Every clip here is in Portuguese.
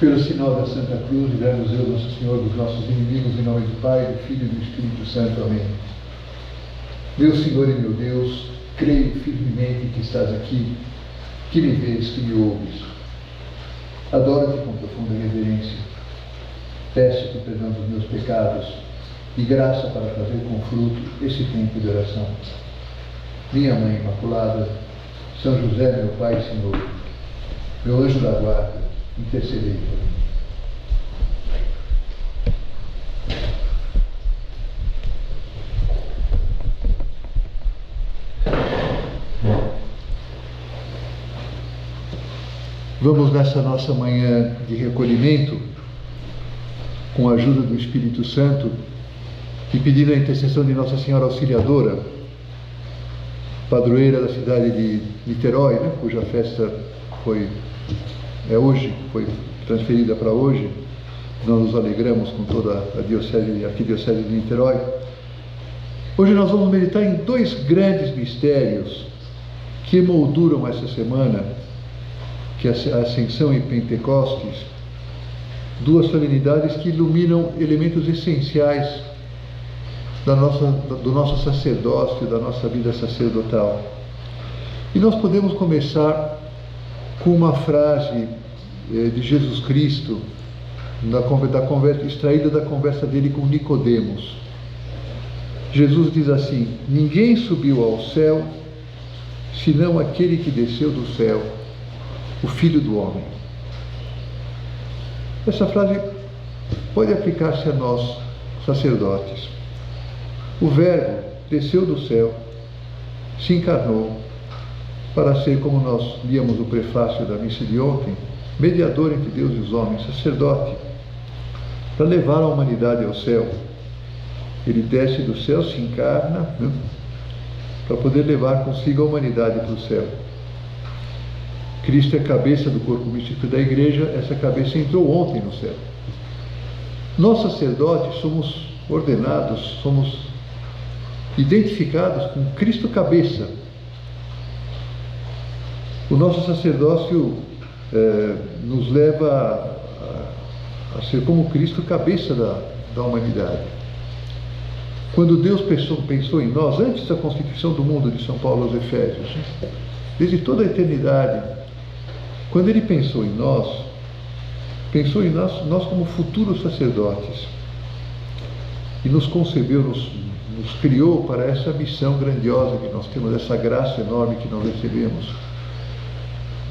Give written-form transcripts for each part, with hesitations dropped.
Pelo sinal da Santa Cruz, livrai-nos Deus, nosso Senhor, dos nossos inimigos, em nome do Pai, do Filho e do Espírito Santo. Amém. Meu Senhor e meu Deus, creio firmemente que estás aqui, que me vês, que me ouves. Adoro-te com profunda reverência. Peço-te perdão dos meus pecados e graça para fazer com fruto esse tempo de oração. Minha Mãe Imaculada, São José, meu Pai e Senhor, meu anjo da guarda, intercedei por mim. Vamos nessa nossa manhã de recolhimento, com a ajuda do Espírito Santo, e pedindo a intercessão de Nossa Senhora Auxiliadora, padroeira da cidade de Niterói, cuja festa é hoje, foi transferida para hoje. Nós nos alegramos com toda a arquidiocese de Niterói. Hoje nós vamos meditar em dois grandes mistérios que emolduram essa semana, que é a Ascensão e Pentecostes, duas solenidades que iluminam elementos essenciais do nosso sacerdócio, da nossa vida sacerdotal. E nós podemos começar com uma frase de Jesus Cristo, extraída da conversa dele com Nicodemos. Jesus diz assim: ninguém subiu ao céu, senão aquele que desceu do céu, o Filho do Homem. Essa frase pode aplicar-se a nós, sacerdotes. O Verbo desceu do céu, se encarnou, para ser, como nós líamos o prefácio da missa de ontem, mediador entre Deus e os homens, sacerdote, para levar a humanidade ao céu. Ele desce do céu, se encarna, para poder levar consigo a humanidade para o céu. Cristo é cabeça do corpo místico da Igreja, essa cabeça entrou ontem no céu. Nós, sacerdotes, somos ordenados, somos identificados com Cristo cabeça. O nosso sacerdócio nos leva a ser como Cristo cabeça da humanidade. Quando Deus pensou em nós, antes da constituição do mundo, de São Paulo aos Efésios, desde toda a eternidade, quando Ele pensou em nós como futuros sacerdotes, e nos concebeu, nos criou para essa missão grandiosa que nós temos, essa graça enorme que nós recebemos.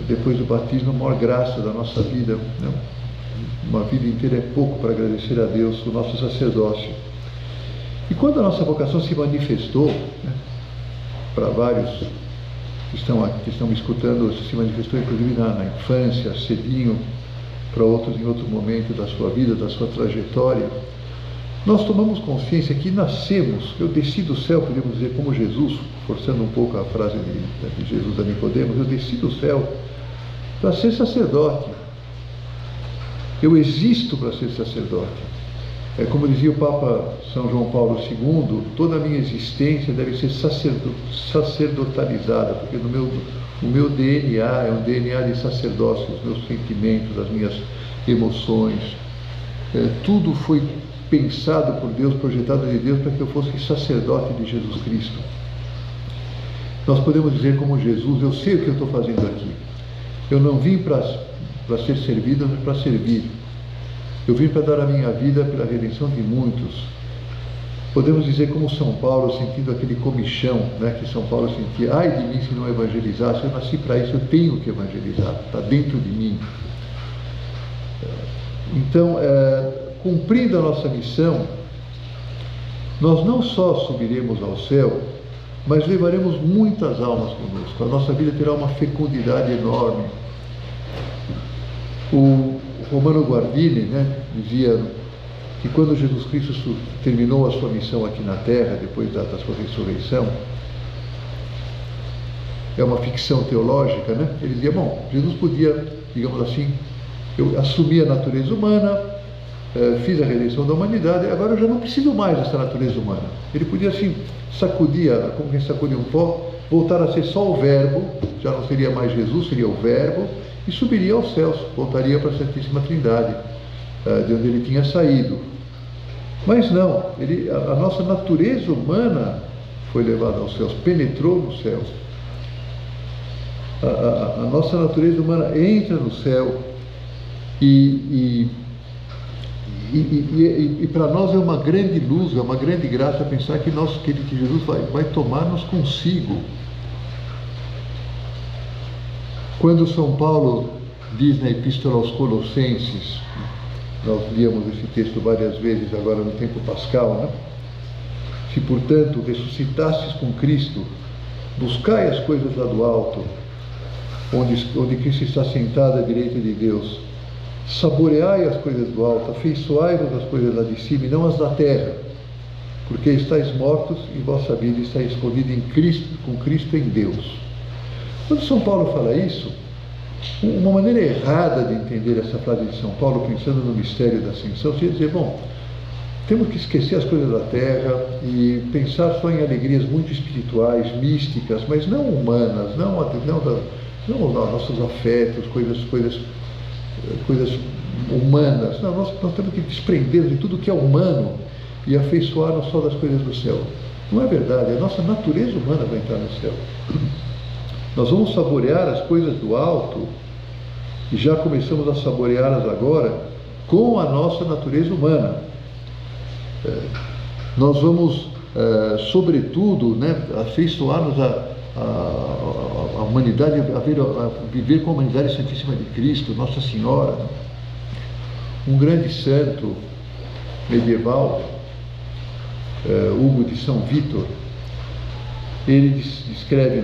Depois do batismo, a maior graça da nossa vida, uma vida inteira é pouco para agradecer a Deus, o nosso sacerdócio. E quando a nossa vocação se manifestou, para vários que estão me escutando, se manifestou inclusive na infância, cedinho, para outros em outro momento da sua vida, da sua trajetória, nós tomamos consciência que nascemos, eu desci do céu, podemos dizer como Jesus, forçando um pouco a frase de Jesus a Nicodemos, eu desci do céu para ser sacerdote. Eu existo para ser sacerdote. É como dizia o Papa São João Paulo II, toda a minha existência deve ser sacerdotalizada, porque o meu DNA é um DNA de sacerdócio, os meus sentimentos, as minhas emoções, tudo foi pensado por Deus, projetado de Deus, para que eu fosse sacerdote de Jesus Cristo. Nós podemos dizer como Jesus: eu sei o que eu estou fazendo aqui. Eu não vim para ser servido, mas para servir. Eu vim para dar a minha vida pela redenção de muitos. Podemos dizer como São Paulo, sentindo aquele comichão, que São Paulo sentia: ai de mim se não evangelizasse, eu nasci para isso, eu tenho que evangelizar, está dentro de mim. Então, cumprindo a nossa missão, nós não só subiremos ao céu, mas levaremos muitas almas conosco. A nossa vida terá uma fecundidade enorme. O Romano Guardini dizia que quando Jesus Cristo terminou a sua missão aqui na Terra, depois da sua ressurreição, é uma ficção teológica, ele dizia: bom, Jesus podia, digamos assim, eu assumi a natureza humana, fiz a redenção da humanidade, agora eu já não preciso mais dessa natureza humana. Ele podia assim sacudir, como quem sacude um pó, voltar a ser só o Verbo, já não seria mais Jesus, seria o Verbo, e subiria aos céus, voltaria para a Santíssima Trindade, de onde ele tinha saído. Mas não, a nossa natureza humana foi levada aos céus, penetrou no céu. A nossa natureza humana entra no céu e para nós é uma grande luz, é uma grande graça pensar que Jesus vai tomar-nos consigo. Quando São Paulo diz na Epístola aos Colossenses, nós líamos esse texto várias vezes agora no tempo pascal, né? Se, portanto, ressuscitastes com Cristo, buscai as coisas lá do alto, onde Cristo está sentado à direita de Deus. Saboreai as coisas do alto, afeiçoai-vos as coisas lá de cima e não as da terra, porque estáis mortos e vossa vida está escondida em Cristo, com Cristo em Deus. Quando São Paulo fala isso, uma maneira errada de entender essa frase de São Paulo, pensando no mistério da ascensão, seria dizer, bom, temos que esquecer as coisas da terra e pensar só em alegrias muito espirituais, místicas, mas não humanas, não nossos afetos, coisas humanas. Não, nós temos que desprender de tudo que é humano e afeiçoar-nos só das coisas do céu. Não é verdade, a nossa natureza humana vai entrar no céu. Nós vamos saborear as coisas do alto, e já começamos a saboreá-las agora, com a nossa natureza humana. Nós vamos, sobretudo, afeiçoar-nos a humanidade, a viver com a humanidade Santíssima de Cristo, Nossa Senhora. Um grande santo medieval, Hugo de São Vítor, ele descreve,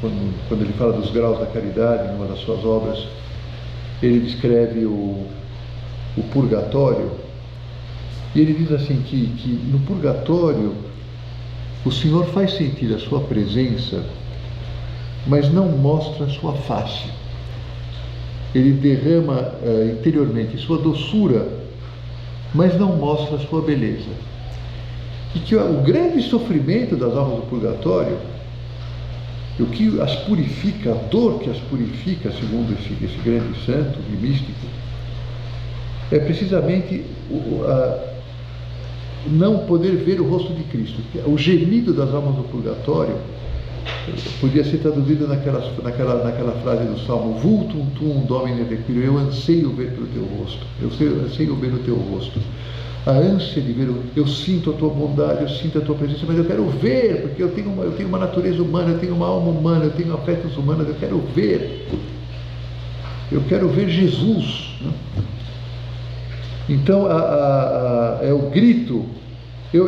quando ele fala dos graus da caridade, numa das suas obras, ele descreve o purgatório, e ele diz assim que no purgatório o Senhor faz sentir a sua presença, mas não mostra a sua face. Ele derrama interiormente sua doçura, mas não mostra a sua beleza. E que o grande sofrimento das almas do purgatório, o que as purifica, a dor que as purifica, segundo esse grande santo e místico, é precisamente não poder ver o rosto de Cristo. O gemido das almas do purgatório podia ser traduzido naquela frase do Salmo: Vultum tuum Domine requiro, eu anseio ver pelo teu rosto, eu anseio ver o teu rosto. A ânsia de ver, eu sinto a tua bondade, eu sinto a tua presença, mas eu quero ver, porque eu tenho uma natureza humana, eu tenho uma alma humana, eu tenho afetos humanos, eu quero ver Jesus, né? Então é o grito. Eu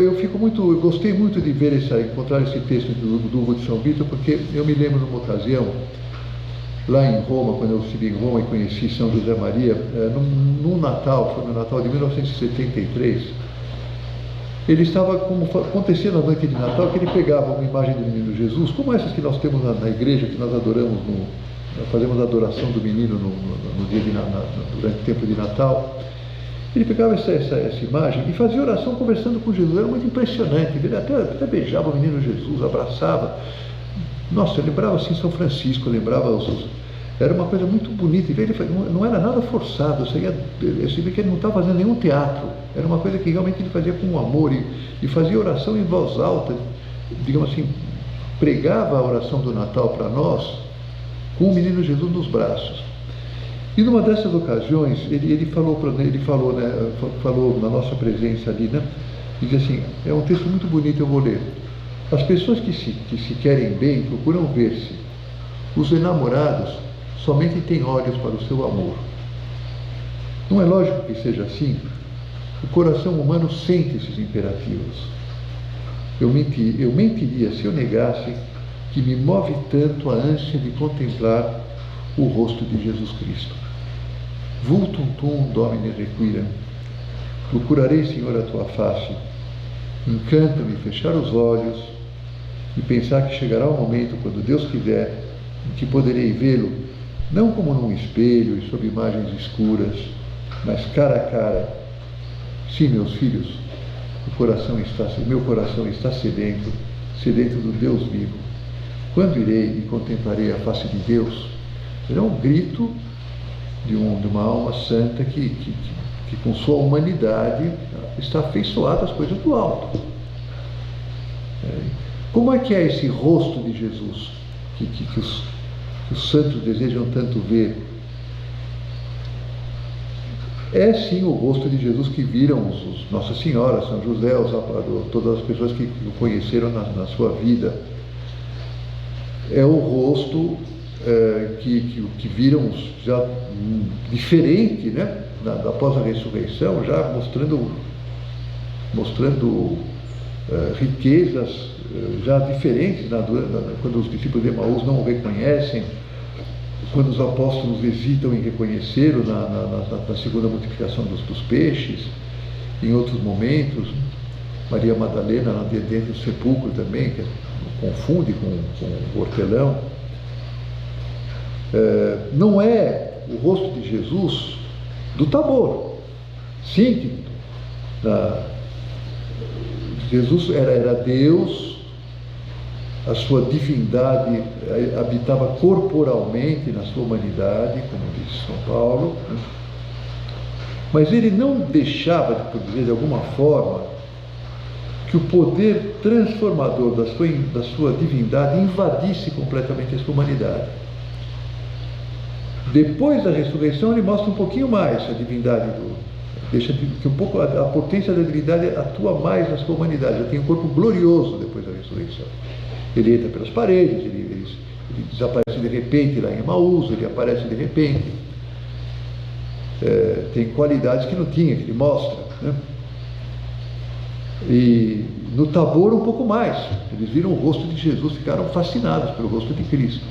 gostei muito de encontrar esse texto do Hugo de São Vítor, porque eu me lembro numa ocasião, lá em Roma, quando eu estive em Roma e conheci São José Maria, no Natal, foi no Natal de 1973, ele estava, como acontecia na noite de Natal, que ele pegava uma imagem do menino Jesus, como essas que nós temos na igreja, que nós adoramos, fazemos a adoração do menino no dia durante o tempo de Natal. Ele pegava essa imagem e fazia oração conversando com Jesus. Era muito impressionante. Ele até beijava o menino Jesus, abraçava. Nossa, eu lembrava assim São Francisco, era uma coisa muito bonita. Ele não era nada forçado. Você vê que ele não estava fazendo nenhum teatro. Era uma coisa que realmente ele fazia com amor e fazia oração em voz alta. Digamos assim, pregava a oração do Natal para nós com o menino Jesus nos braços. E numa dessas ocasiões, ele falou na nossa presença ali, né? Diz assim, é um texto muito bonito, eu vou ler. As pessoas que se querem bem procuram ver-se. Os enamorados somente têm olhos para o seu amor. Não é lógico que seja assim? O coração humano sente esses imperativos. Eu mentiria se eu negasse que me move tanto a ânsia de contemplar o rosto de Jesus Cristo. Vultum tuum Domine requirem. Procurarei, Senhor, a tua face. Encanta-me fechar os olhos e pensar que chegará o momento, quando Deus quiser, em que poderei vê-lo, não como num espelho e sob imagens escuras, mas cara a cara. Sim, meus filhos, meu coração está sedento do Deus vivo. Quando irei e contemplarei a face de Deus? Será um grito de uma alma santa que com sua humanidade está afeiçoada às coisas do alto. Como é que é esse rosto de Jesus que os santos desejam tanto ver? É sim o rosto de Jesus que viram Nossa Senhora, São José, todas as pessoas que o conheceram na sua vida. É o rosto que viram já diferente, né? Após a ressurreição, já mostrando riquezas já diferentes, quando os discípulos de Emaús não o reconhecem, quando os apóstolos hesitam em reconhecê-lo na segunda multiplicação dos peixes, em outros momentos, Maria Madalena dentro do sepulcro também, que confunde com o hortelão. Não é o rosto de Jesus do Tabor. Sim, Jesus era Deus, a sua divindade habitava corporalmente na sua humanidade, como diz São Paulo, né? Mas ele não deixava, por dizer de alguma forma, que o poder transformador da sua divindade invadisse completamente a sua humanidade. Depois da ressurreição, ele mostra um pouquinho mais a divindade deixa que um pouco a potência da divindade atua mais na sua humanidade. Já tem um corpo glorioso depois da ressurreição. Ele entra pelas paredes, ele desaparece de repente lá em Emaús, ele aparece de repente. Tem qualidades que não tinha, que ele mostra, né? E no Tabor um pouco mais. Eles viram o rosto de Jesus, ficaram fascinados pelo rosto de Cristo.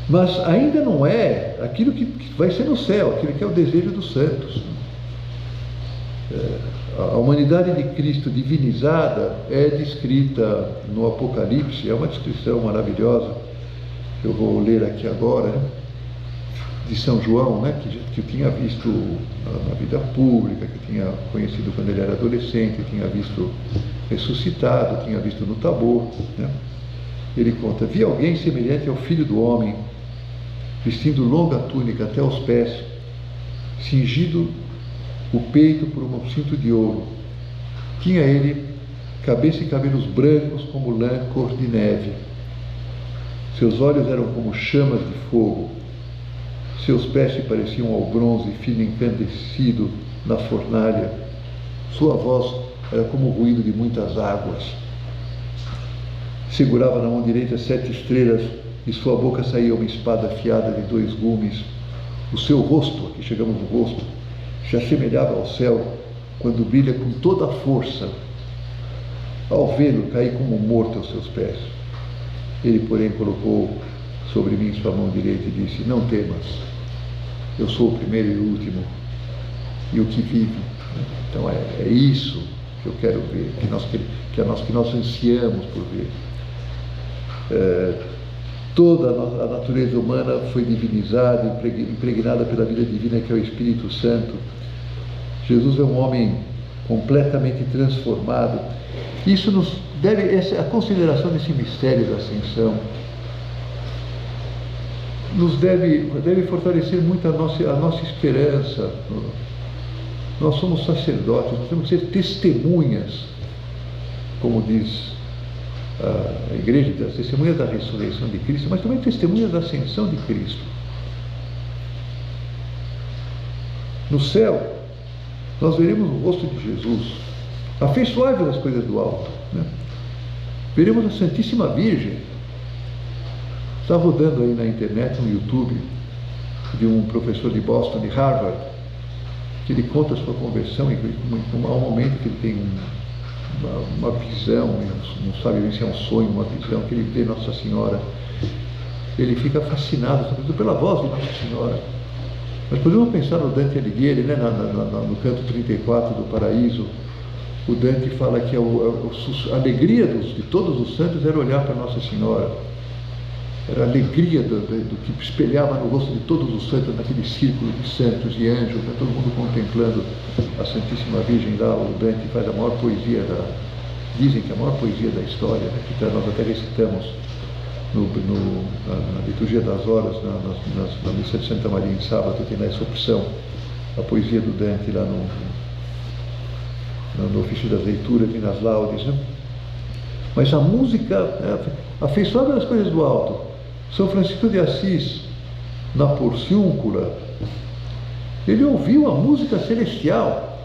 Mas ainda não é aquilo que vai ser no céu, aquilo que é o desejo dos santos. A humanidade de Cristo divinizada é descrita no Apocalipse, é uma descrição maravilhosa, que eu vou ler aqui agora, né? De São João, né? que eu tinha visto na vida pública, que eu tinha conhecido quando ele era adolescente, eu tinha visto ressuscitado, tinha visto no Tabor, né? Ele conta: vi alguém semelhante ao Filho do Homem, vestindo longa túnica até os pés, cingido o peito por um cinto de ouro. Tinha ele cabeça e cabelos brancos como lã cor de neve. Seus olhos eram como chamas de fogo. Seus pés se pareciam ao bronze fino encandecido na fornalha. Sua voz era como o ruído de muitas águas. Segurava na mão direita 7 estrelas, e sua boca saía uma espada afiada de 2 gumes. O seu rosto, aqui chegamos no rosto, se assemelhava ao céu quando brilha com toda a força. Ao vê-lo, caí como morto aos seus pés. Ele, porém, colocou sobre mim sua mão direita e disse: não temas, eu sou o primeiro e o último, e o que vive. Então é isso que eu quero ver, que nós ansiamos por ver. Toda a natureza humana foi divinizada, impregnada pela vida divina que é o Espírito Santo. Jesus é um homem completamente transformado. Isso a consideração desse mistério da ascensão nos deve fortalecer muito a nossa esperança. Nós somos sacerdotes, nós temos que ser testemunhas, como diz a igreja, testemunhas da ressurreição de Cristo, mas também testemunhas da ascensão de Cristo. No céu, nós veremos o rosto de Jesus, afeiçoável às coisas do alto, né? Veremos a Santíssima Virgem. Está rodando aí na internet, no YouTube, de um professor de Boston, de Harvard, que ele conta a sua conversão e há um momento que ele tem uma visão, não sabe bem se é um sonho, uma visão, que ele vê Nossa Senhora. Ele fica fascinado, sobretudo pela voz de Nossa Senhora. Mas podemos pensar no Dante Alighieri, né? No canto 34 do Paraíso, o Dante fala que a alegria de todos os santos era olhar para Nossa Senhora. Era a alegria do que espelhava no rosto de todos os santos, naquele círculo de santos e anjos, né? Todo mundo contemplando a Santíssima Virgem lá. O Dante faz a maior poesia dizem que é a maior poesia da história, né? Que nós até recitamos na liturgia das horas, na missa de Santa Maria em sábado, tem lá essa opção, a poesia do Dante lá no ofício das leituras e nas laudes, né? Mas a música, afeiçoada das coisas do alto. São Francisco de Assis, na Porciúncula, ele ouviu a música celestial.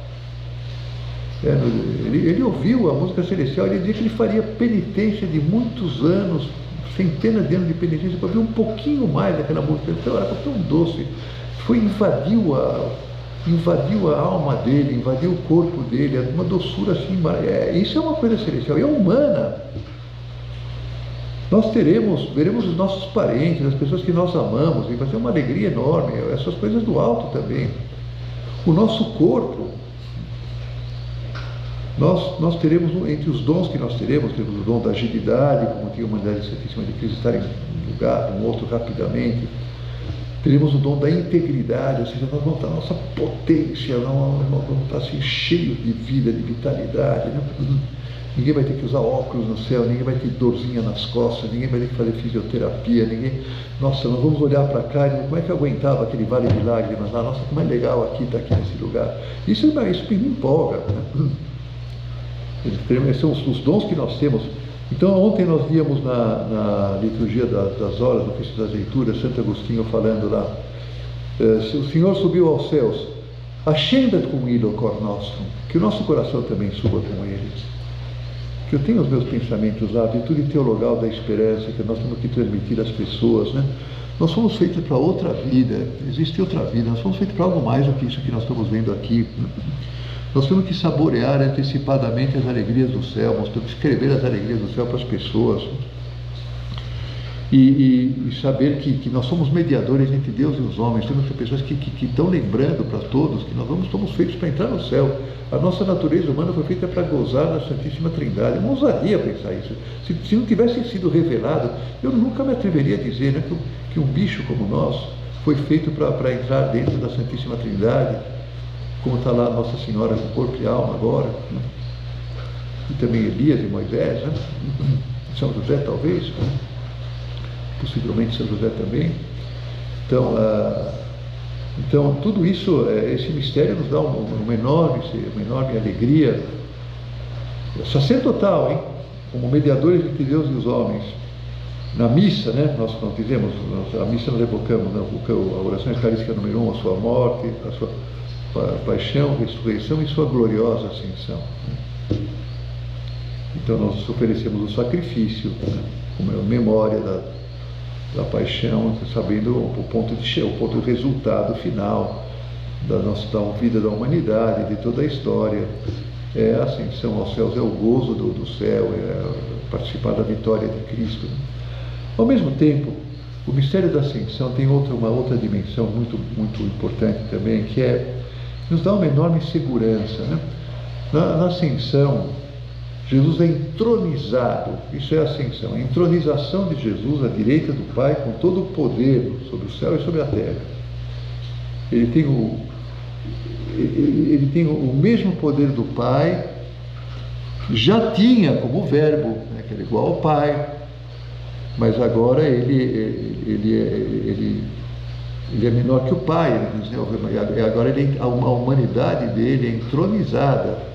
Ele ouviu a música celestial, ele dizia que ele faria penitência de muitos anos, centenas de anos de penitência, para ver um pouquinho mais daquela música. Então, era tão doce, invadiu a alma dele, invadiu o corpo dele, uma doçura assim. Isso é uma coisa celestial, é humana. Nós veremos os nossos parentes, as pessoas que nós amamos, e vai ser uma alegria enorme, essas coisas do alto também. O nosso corpo, nós teremos, entre os dons que nós teremos o dom da agilidade, como tinha a humanidade Santíssima de Cristo, estar em um lugar, um outro rapidamente. Teremos o dom da integridade, ou seja, nós vamos estar, nossa potência, nós vamos estar assim, cheios de vida, de vitalidade, né? Ninguém vai ter que usar óculos no céu, ninguém vai ter dorzinha nas costas, ninguém vai ter que fazer fisioterapia, Nossa, nós vamos olhar para cá e como é que eu aguentava aquele vale de lágrimas lá? Nossa, como é legal estar aqui nesse lugar. Isso me empolga, né? Esses são os dons que nós temos. Então, ontem nós víamos na liturgia das horas, no ofício das leituras, Santo Agostinho falando lá, se o Senhor subiu aos céus, ascendat cum illo cor nostrum, que o nosso coração também suba com ele. Que eu tenho os meus pensamentos lá, a virtude teologal da esperança, que nós temos que transmitir às pessoas, né? Nós somos feitos para outra vida, existe outra vida, nós somos feitos para algo mais do que isso que nós estamos vendo aqui. Nós temos que saborear antecipadamente as alegrias do céu, nós temos que escrever as alegrias do céu para as pessoas. E saber que nós somos mediadores entre Deus e os homens, temos pessoas que estão lembrando para todos que nós estamos feitos para entrar no céu. A nossa natureza humana foi feita para gozar na Santíssima Trindade. É uma ousadia pensar isso. Se não tivesse sido revelado, eu nunca me atreveria a dizer, né, que um bicho como nós foi feito para entrar dentro da Santíssima Trindade, como está lá Nossa Senhora com corpo e alma agora, né? E também Elias e Moisés, né? São José talvez, né? Possivelmente São José também. Então tudo isso, esse mistério nos dá uma enorme alegria, sacerdotal, hein? Como mediadores entre Deus e os homens. Na missa, né? Nós dizemos, a missa nós evocamos, né? A oração eucarística número 1, a sua morte, a sua paixão, ressurreição e sua gloriosa ascensão. Então nós oferecemos o sacrifício, né? Como memória da paixão, sabendo o ponto de resultado final da vida da humanidade, de toda a história. É a ascensão aos céus, é o gozo do céu, é participar da vitória de Cristo. Ao mesmo tempo, o mistério da ascensão tem uma outra dimensão muito, muito importante também, que nos dá uma enorme segurança, né? Na ascensão, Jesus é entronizado, isso é a ascensão, a entronização de Jesus à direita do Pai com todo o poder sobre o céu e sobre a terra. Ele tem o mesmo poder do Pai, já tinha como verbo, né, que era igual ao Pai, mas agora ele é menor que o Pai, agora a humanidade dele é entronizada.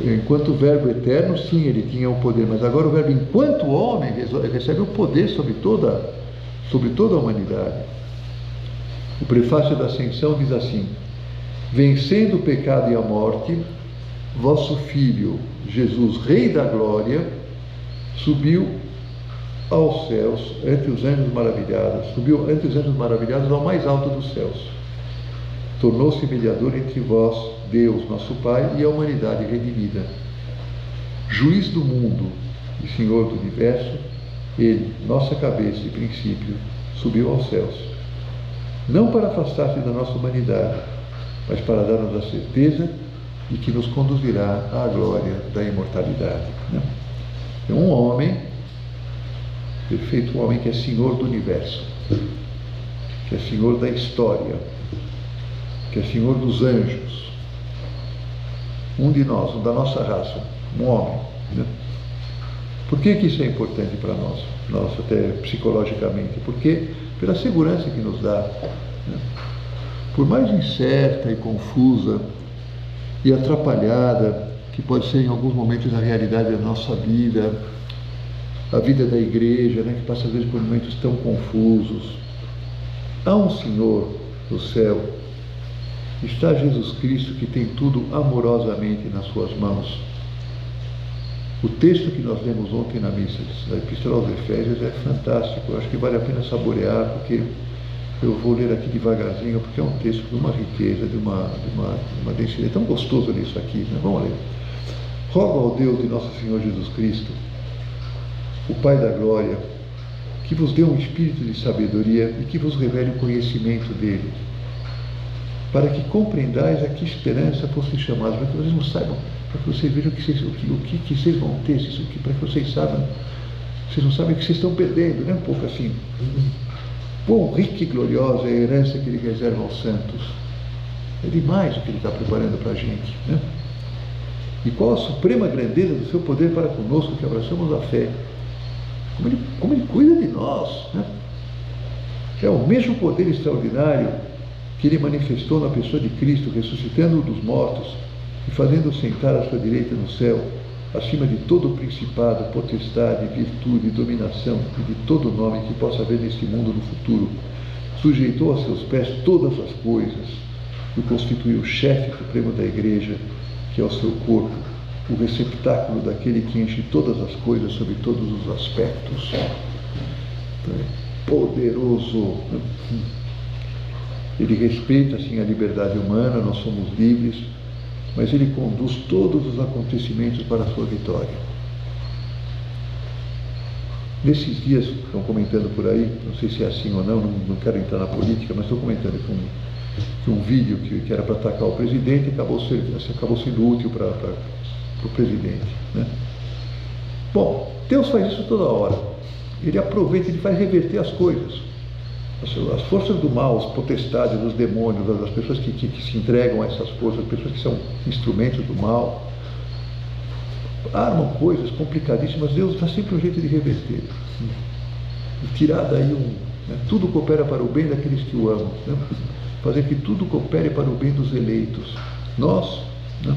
Enquanto o verbo eterno, sim, ele tinha o poder, mas agora o verbo, enquanto homem, recebe o poder sobre toda a humanidade. O prefácio da Ascensão diz assim: vencendo o pecado e a morte, vosso Filho, Jesus, Rei da Glória, subiu aos céus, entre os anjos maravilhados, ao mais alto dos céus. Tornou-se mediador entre vós, Deus, nosso Pai, e a humanidade redimida. Juiz do mundo e Senhor do universo, Ele, nossa cabeça e princípio, subiu aos céus. Não para afastar-se da nossa humanidade, mas para dar-nos a certeza de que nos conduzirá à glória da imortalidade. É um homem, perfeito homem, que é Senhor do universo, que é Senhor da história, que é Senhor dos anjos, um de nós, um da nossa raça, um homem, né? Por que isso é importante para nós até psicologicamente? Porque pela segurança que nos dá, né? Por mais incerta e confusa e atrapalhada que pode ser em alguns momentos a realidade da nossa vida, a vida da igreja, né, que passa às vezes por momentos tão confusos, há um Senhor no céu, está Jesus Cristo que tem tudo amorosamente nas suas mãos. O texto que nós lemos ontem na missa da Epístola aos Efésios é fantástico, eu acho que vale a pena saborear, porque eu vou ler aqui devagarzinho, porque é um texto de uma riqueza, de uma densidade, é tão gostoso ler isso aqui, né? Vamos ler. Rogo ao Deus de nosso Senhor Jesus Cristo, o Pai da Glória, que vos dê um espírito de sabedoria e que vos revele o conhecimento dele, para que compreendais a que esperança fossem chamados, para que vocês não saibam, para que vocês vejam o que vocês vão ter, para que vocês saibam, vocês não sabem o que vocês estão perdendo, né? Um pouco assim. Quão rica e gloriosa é a herança que ele reserva aos santos. É demais o que ele está preparando para a gente, né? E qual a suprema grandeza do seu poder para conosco que abraçamos a fé. Como ele cuida de nós, né? É o mesmo poder extraordinário que ele manifestou na pessoa de Cristo, ressuscitando-o dos mortos e fazendo-o sentar à sua direita no céu, acima de todo o principado, potestade, virtude, dominação e de todo nome que possa haver neste mundo no futuro. Sujeitou a seus pés todas as coisas e o constituiu o chefe supremo da igreja, que é o seu corpo, o receptáculo daquele que enche todas as coisas sob todos os aspectos. Poderoso. Ele respeita, assim, a liberdade humana, nós somos livres, mas ele conduz todos os acontecimentos para a sua vitória. Nesses dias, estão comentando por aí, não sei se é assim ou não quero entrar na política, mas estou comentando que um vídeo que era para atacar o presidente acabou sendo útil para o presidente, né? Bom, Deus faz isso toda hora. Ele aproveita, ele faz reverter as coisas. As forças do mal, as potestades, os demônios, as pessoas que se entregam a essas forças, as pessoas que são instrumentos do mal, armam coisas complicadíssimas. Deus dá sempre um jeito de reverter. E tirar daí né, tudo coopera para o bem daqueles que o amam, né? Fazer que tudo coopere para o bem dos eleitos. Nós, né?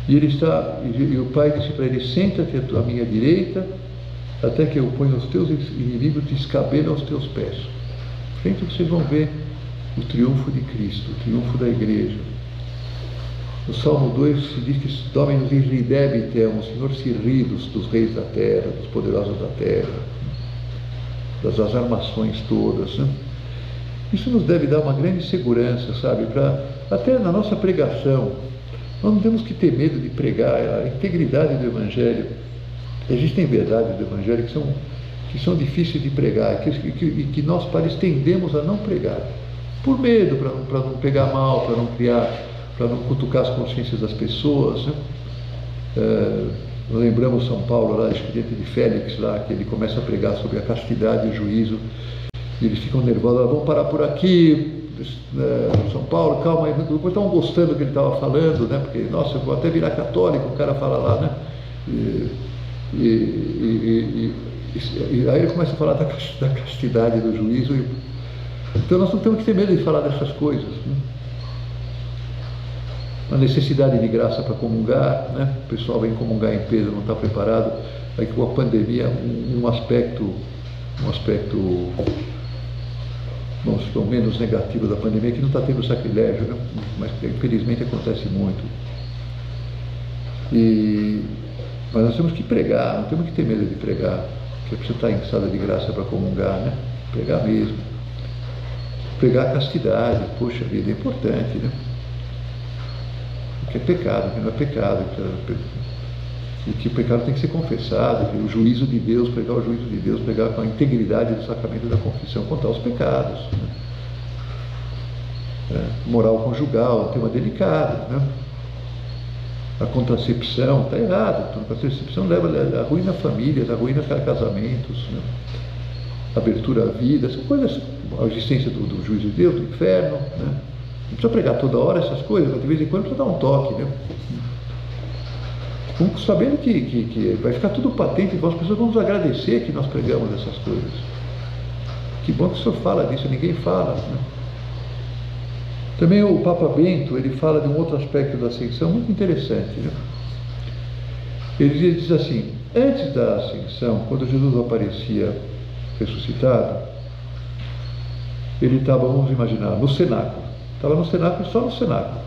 E o Pai disse para ele: senta-te à minha direita, até que eu ponha os teus inimigos de escabelo aos teus pés. Frente vocês vão ver o triunfo de Cristo, o triunfo da igreja. No Salmo 2 se diz que Dominus irridebit, o Senhor se ri dos reis da terra, dos poderosos da terra, das armações todas, né? Isso nos deve dar uma grande segurança, sabe? Até na nossa pregação, nós não temos que ter medo de pregar a integridade do Evangelho. Existem verdades do Evangelho que são difíceis de pregar e que nós pares tendemos a não pregar, por medo, para não pegar mal, para não cutucar as consciências das pessoas, né? Nós lembramos São Paulo, lá, expediente de Félix, lá, que ele começa a pregar sobre a castidade e o juízo, e eles ficam nervosos: vamos parar por aqui, São Paulo, calma aí. Depois estavam gostando do que ele estava falando, né? Porque, nossa, eu vou até virar católico, o cara fala lá, né? E aí ele começa a falar da castidade, do juízo. Então nós não temos que ter medo de falar dessas coisas, né? A necessidade de graça para comungar, né? O pessoal vem comungar em peso, não está preparado. Aí com a pandemia, um aspecto vamos, menos negativo da pandemia é que não está tendo sacrilégio, né? Mas infelizmente acontece muito. Mas nós temos que pregar, não temos que ter medo de pregar, porque precisa estar em sala de graça para comungar, né? Pregar mesmo. Pregar a castidade, poxa vida, é importante, né? Porque é pecado, que não é pecado, e que o pecado tem que ser confessado, que o juízo de Deus, pregar o juízo de Deus, pregar com a integridade do sacramento da confissão, contar os pecados, né? Moral conjugal, um tema delicado, né? A contracepção está errada. A contracepção arruína famílias, arruína casamentos, né? Abertura à vida, são coisas, a existência do juízo de Deus, do inferno, né? Não precisa pregar toda hora essas coisas, mas de vez em quando precisa dar um toque, né? sabendo que vai ficar tudo patente, as pessoas vão nos agradecer que nós pregamos essas coisas. Que bom que o senhor fala disso, ninguém fala, né? Também o Papa Bento, ele fala de um outro aspecto da ascensão muito interessante, né? Ele diz assim: antes da ascensão, quando Jesus aparecia ressuscitado, ele estava, vamos imaginar, no cenáculo. Estava no cenáculo, só no cenáculo.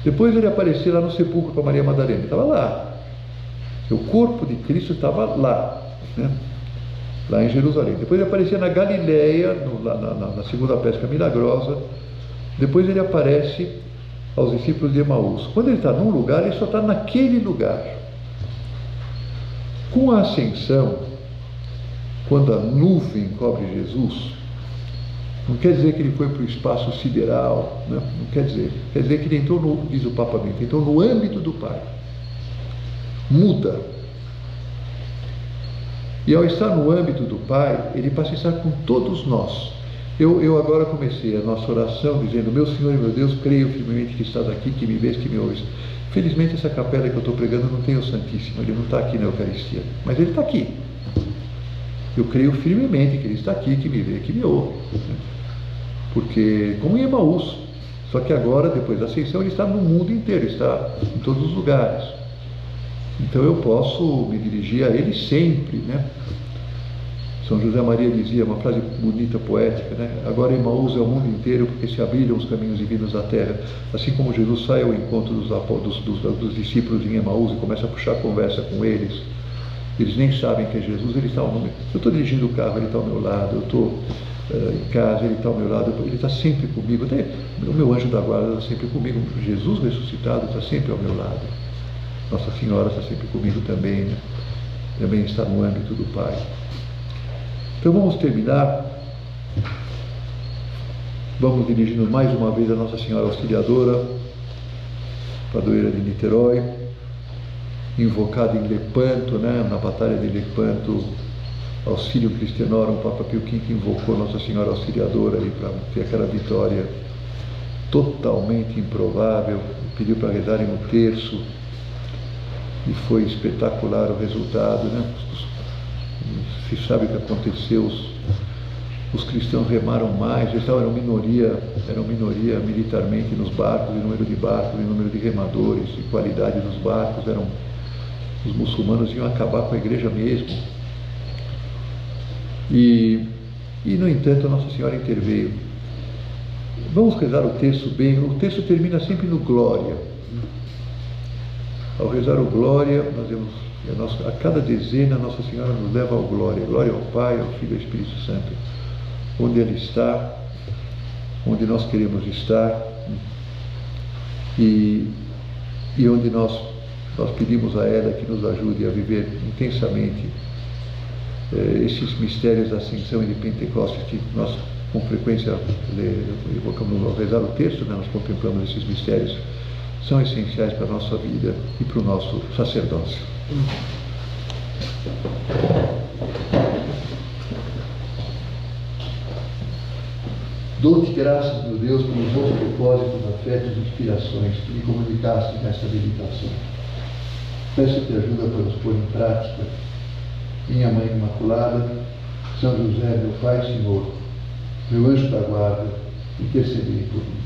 Depois ele aparecia lá no sepulcro com a Maria Madalena, estava lá. O corpo de Cristo estava lá, né? Lá em Jerusalém. Depois ele aparecia na Galileia, na segunda pesca milagrosa. Depois ele aparece aos discípulos de Emaús. Quando ele está num lugar, ele só está naquele lugar. Com a ascensão, quando a nuvem cobre Jesus, não quer dizer que ele foi para o espaço sideral, né? Não quer dizer. Quer dizer que ele entrou no, diz o Papa Bento, entrou no âmbito do Pai. Muda. E ao estar no âmbito do Pai, ele passa a estar com todos nós. Eu agora comecei a nossa oração dizendo: meu Senhor e meu Deus, creio firmemente que estás aqui, que me vês, que me ouves. Felizmente essa capela que eu estou pregando não tem o Santíssimo, ele não está aqui na Eucaristia, mas ele está aqui. Eu creio firmemente que ele está aqui, que me vê, que me ouve. Porque, como em Emaús, só que agora, depois da ascensão, ele está no mundo inteiro, está em todos os lugares. Então eu posso me dirigir a ele sempre, né? São José Maria dizia, uma frase bonita, poética, né? Agora Emaús é o mundo inteiro, porque se abriram os caminhos divinos da terra. Assim como Jesus sai ao encontro dos discípulos em Emaús e começa a puxar a conversa com eles, eles nem sabem que é Jesus, ele está ao nome. Eu estou dirigindo o carro, ele está ao meu lado, eu estou em casa, ele está ao meu lado, ele está sempre comigo, até o meu anjo da guarda está sempre comigo, Jesus ressuscitado está sempre ao meu lado, Nossa Senhora está sempre comigo também, né? Também está no âmbito do Pai. Então vamos terminar, vamos dirigindo mais uma vez a Nossa Senhora Auxiliadora, padroeira de Niterói, invocada em Lepanto, né? Na batalha de Lepanto, Auxílio Christianorum, Papa Pio V invocou Nossa Senhora Auxiliadora para ter aquela vitória totalmente improvável, pediu para rezarem o terço, e foi espetacular o resultado, né? Se sabe o que aconteceu, os cristãos remaram mais, eles eram minoria militarmente nos barcos, em número de barcos, em número de remadores, em qualidade dos barcos, os muçulmanos iam acabar com a igreja mesmo. E no entanto, a Nossa Senhora interveio. Vamos rezar o texto bem, o texto termina sempre no Glória. Ao rezar o Glória, nós vemos, a cada dezena, Nossa Senhora nos leva ao Glória. Glória ao Pai, ao Filho e ao Espírito Santo. Onde ela está, onde nós queremos estar, e onde nós pedimos a ela que nos ajude a viver intensamente esses mistérios da Ascensão e de Pentecostes que nós com frequência evocamos ao rezar o texto, né? Nós contemplamos esses mistérios, são essenciais para a nossa vida e para o nosso sacerdócio. Dou-te graças, meu Deus, pelos bons propósitos, afetos e inspirações que me comunicaste nesta meditação. Peço-te ajuda para os pôr em prática. Minha Mãe Imaculada, São José, meu Pai, Senhor, meu anjo da guarda, intercedei por mim.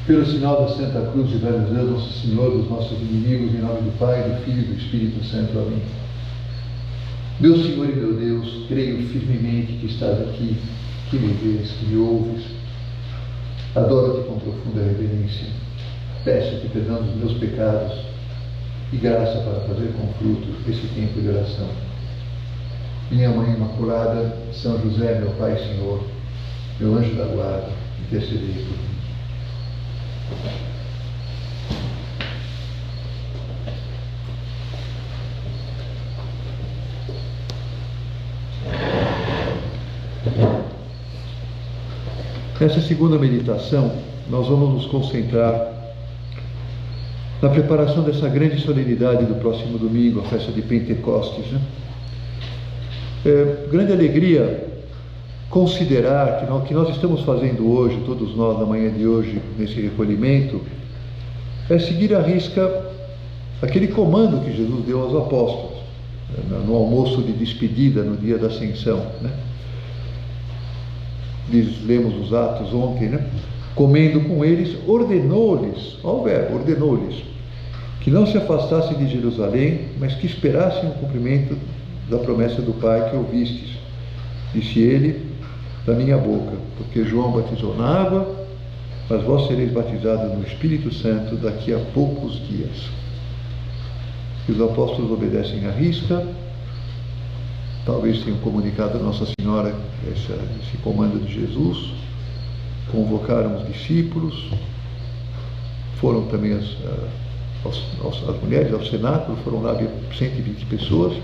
Pelo sinal da Santa Cruz, livrai-nos Deus, nosso Senhor, dos nossos inimigos, em nome do Pai, do Filho e do Espírito Santo. Amém. Meu Senhor e meu Deus, creio firmemente que estás aqui, que me vês, que me ouves. Adoro-te com profunda reverência. Peço-te perdão dos meus pecados e graça para fazer com fruto esse tempo de oração. Minha Mãe Imaculada, São José, meu Pai e Senhor, meu anjo da guarda, intercedei por mim. Nessa segunda meditação, nós vamos nos concentrar na preparação dessa grande solenidade do próximo domingo, a festa de Pentecostes. É grande alegria considerar que o que nós estamos fazendo hoje, todos nós na manhã de hoje, nesse recolhimento, é seguir à risca aquele comando que Jesus deu aos apóstolos, no almoço de despedida, no dia da Ascensão, lemos os Atos ontem, comendo com eles, ordenou-lhes, olha o verbo, ordenou-lhes, que não se afastassem de Jerusalém, mas que esperassem o cumprimento da promessa do Pai que ouvistes. Disse ele, da minha boca, porque João batizou na água, mas vós sereis batizados no Espírito Santo daqui a poucos dias. E os apóstolos obedecem à risca, talvez tenham comunicado a Nossa Senhora esse comando de Jesus, convocaram os discípulos, foram também as mulheres ao cenáculo, foram lá 120 pessoas,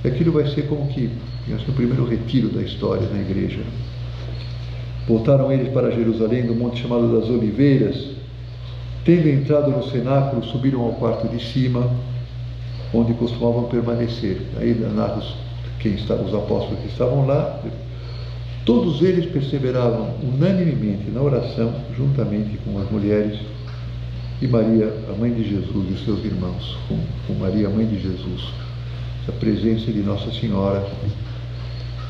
e aquilo vai ser como que o primeiro retiro da história da igreja. Voltaram eles para Jerusalém, do monte chamado das Oliveiras. Tendo entrado no cenáculo, subiram ao quarto de cima, onde costumavam permanecer. Aí narra os apóstolos que estavam lá. Todos eles perseveravam unanimemente na oração, juntamente com as mulheres e Maria, a mãe de Jesus, e os seus irmãos, com Maria, a mãe de Jesus. A presença de Nossa Senhora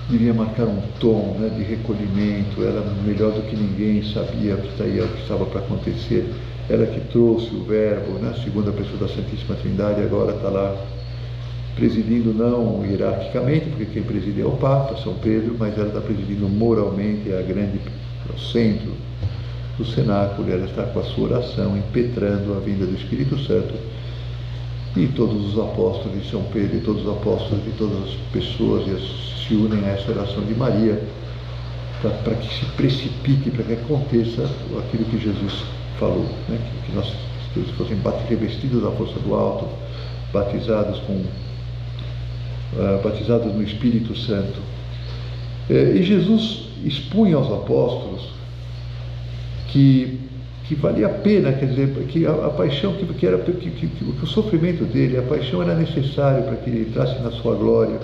devia marcar um tom de recolhimento. Ela, melhor do que ninguém, sabia o que estava para acontecer. Ela que trouxe o Verbo, a segunda pessoa da Santíssima Trindade, agora está lá presidindo, não hierarquicamente, porque quem preside é o Papa, São Pedro, mas ela está presidindo moralmente, o centro do cenáculo. Ela está com a sua oração, impetrando a vinda do Espírito Santo. E todos os apóstolos de São Pedro, e todos os apóstolos de todas as pessoas se unem a essa oração de Maria, para que se precipite, para que aconteça aquilo que Jesus falou, que nós fossem revestidos da força do alto, batizados no Espírito Santo. E Jesus expunha aos apóstolos que valia a pena, quer dizer, que a paixão, que o sofrimento dele, a paixão era necessário para que ele entrasse na sua glória.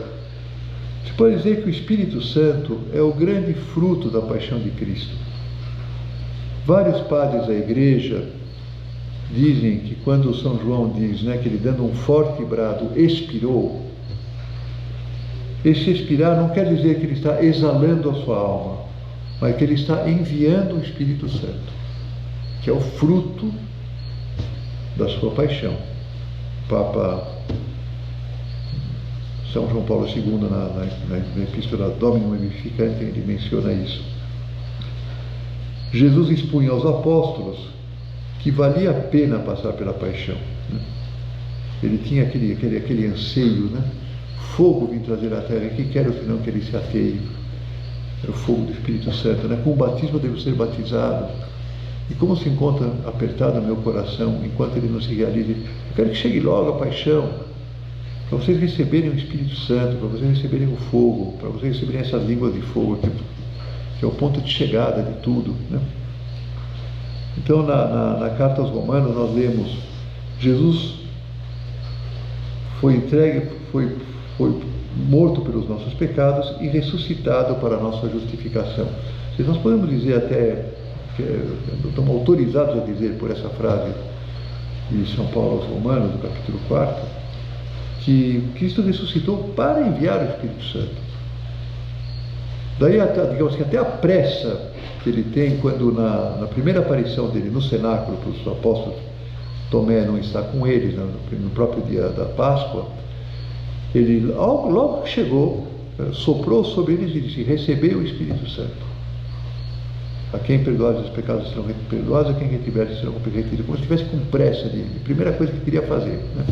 Se pode dizer que o Espírito Santo é o grande fruto da paixão de Cristo. Vários padres da igreja dizem que quando São João diz, que ele dando um forte brado expirou, esse expirar não quer dizer que ele está exalando a sua alma, mas que ele está enviando o Espírito Santo, que é o fruto da sua paixão. O Papa São João Paulo II, na Epístola Dominum Vivificante, ele menciona isso. Jesus expunha aos apóstolos que valia a pena passar pela paixão. Ele tinha aquele anseio, fogo vim trazer à terra, que quero senão que ele se ateie. Era o fogo do Espírito Santo. Com o batismo eu devo ser batizado. E como se encontra apertado o meu coração enquanto ele não se realize? Eu quero que chegue logo a paixão, para vocês receberem o Espírito Santo, para vocês receberem o fogo, para vocês receberem essas línguas de fogo, que é o ponto de chegada de tudo. Então, na carta aos Romanos, nós lemos: Jesus foi entregue, foi morto pelos nossos pecados e ressuscitado para a nossa justificação. Nós podemos dizer até, estamos autorizados a dizer por essa frase de São Paulo aos Romanos, do capítulo 4, que Cristo ressuscitou para enviar o Espírito Santo. Daí, digamos que até a pressa que ele tem quando na primeira aparição dele no cenáculo para os apóstolos, Tomé não está com ele no próprio dia da Páscoa, ele logo que chegou, soprou sobre eles e disse: recebei o Espírito Santo. A quem perdoares os pecados serão perdoados, a quem retiveres serão retidos. Como se estivesse com pressa dele. Primeira coisa que queria fazer, né?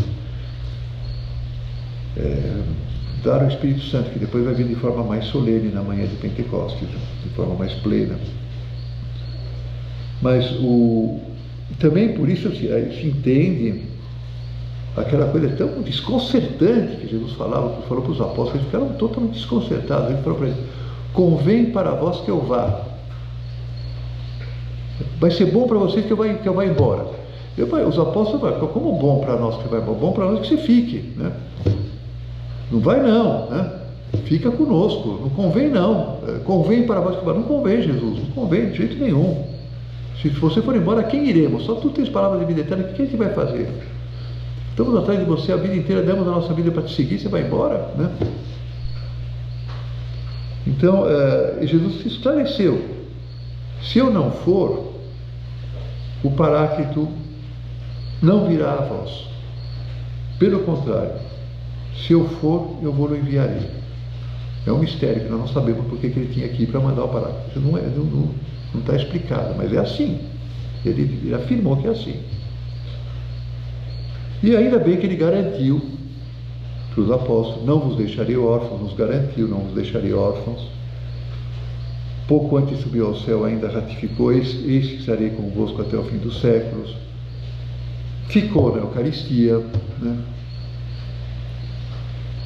Dar o Espírito Santo, que depois vai vir de forma mais solene na manhã de Pentecostes, de forma mais plena. Mas também por isso se entende aquela coisa tão desconcertante que Jesus falou para os apóstolos. Eles ficaram totalmente desconcertados. Ele falou para eles: convém para vós que eu vá. Vai ser bom para vocês que eu vá embora. Os apóstolos falam: como bom para nós que vai embora? Bom para nós que você fique, né? Não vai não, né? Fica conosco, não convém não. Convém para vós que vai. Não convém, Jesus, não convém de jeito nenhum. Se você for embora, quem iremos? Só tu tens palavras de vida eterna, o que a gente vai fazer? Estamos atrás de você a vida inteira, damos a nossa vida para te seguir, você vai embora, né? Então, Jesus se esclareceu: se eu não for, o Paráclito não virá a vós. Pelo contrário, se eu for, eu vou-lo enviarei. É um mistério que nós não sabemos porque que ele tinha que ir para mandar o Paráclito. Não está explicado, mas é assim. Ele afirmou que é assim. E ainda bem que ele garantiu para os apóstolos: não vos deixarei órfãos. Nos garantiu: não vos deixarei órfãos. Pouco antes de subir ao céu, ainda ratificou: eis que estarei convosco até o fim dos séculos. Ficou na Eucaristia, né?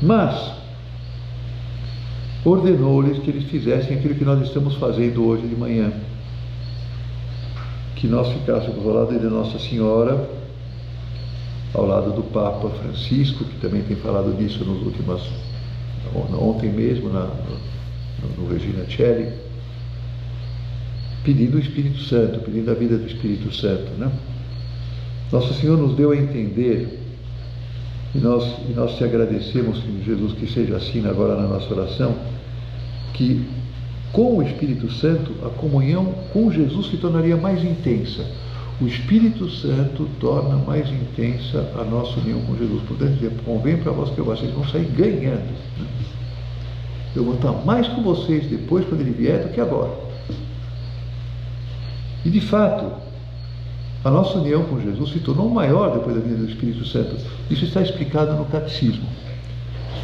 Mas ordenou-lhes que eles fizessem aquilo que nós estamos fazendo hoje de manhã, que nós ficássemos ao lado de Nossa Senhora, ao lado do Papa Francisco, que também tem falado disso ontem mesmo no Regina Coeli, pedindo o Espírito Santo, pedindo a vida do Espírito Santo, né? Nosso Senhor nos deu a entender, e nós te agradecemos, Jesus, que seja assim agora na nossa oração, que com o Espírito Santo a comunhão com Jesus se tornaria mais intensa. O Espírito Santo torna mais intensa a nossa união com Jesus. Portanto, convém para vós que vocês vão sair ganhando, né? Eu vou estar mais com vocês depois, quando ele vier, do que agora. E de fato, a nossa união com Jesus se tornou maior depois da vinda do Espírito Santo. Isso está explicado no Catecismo.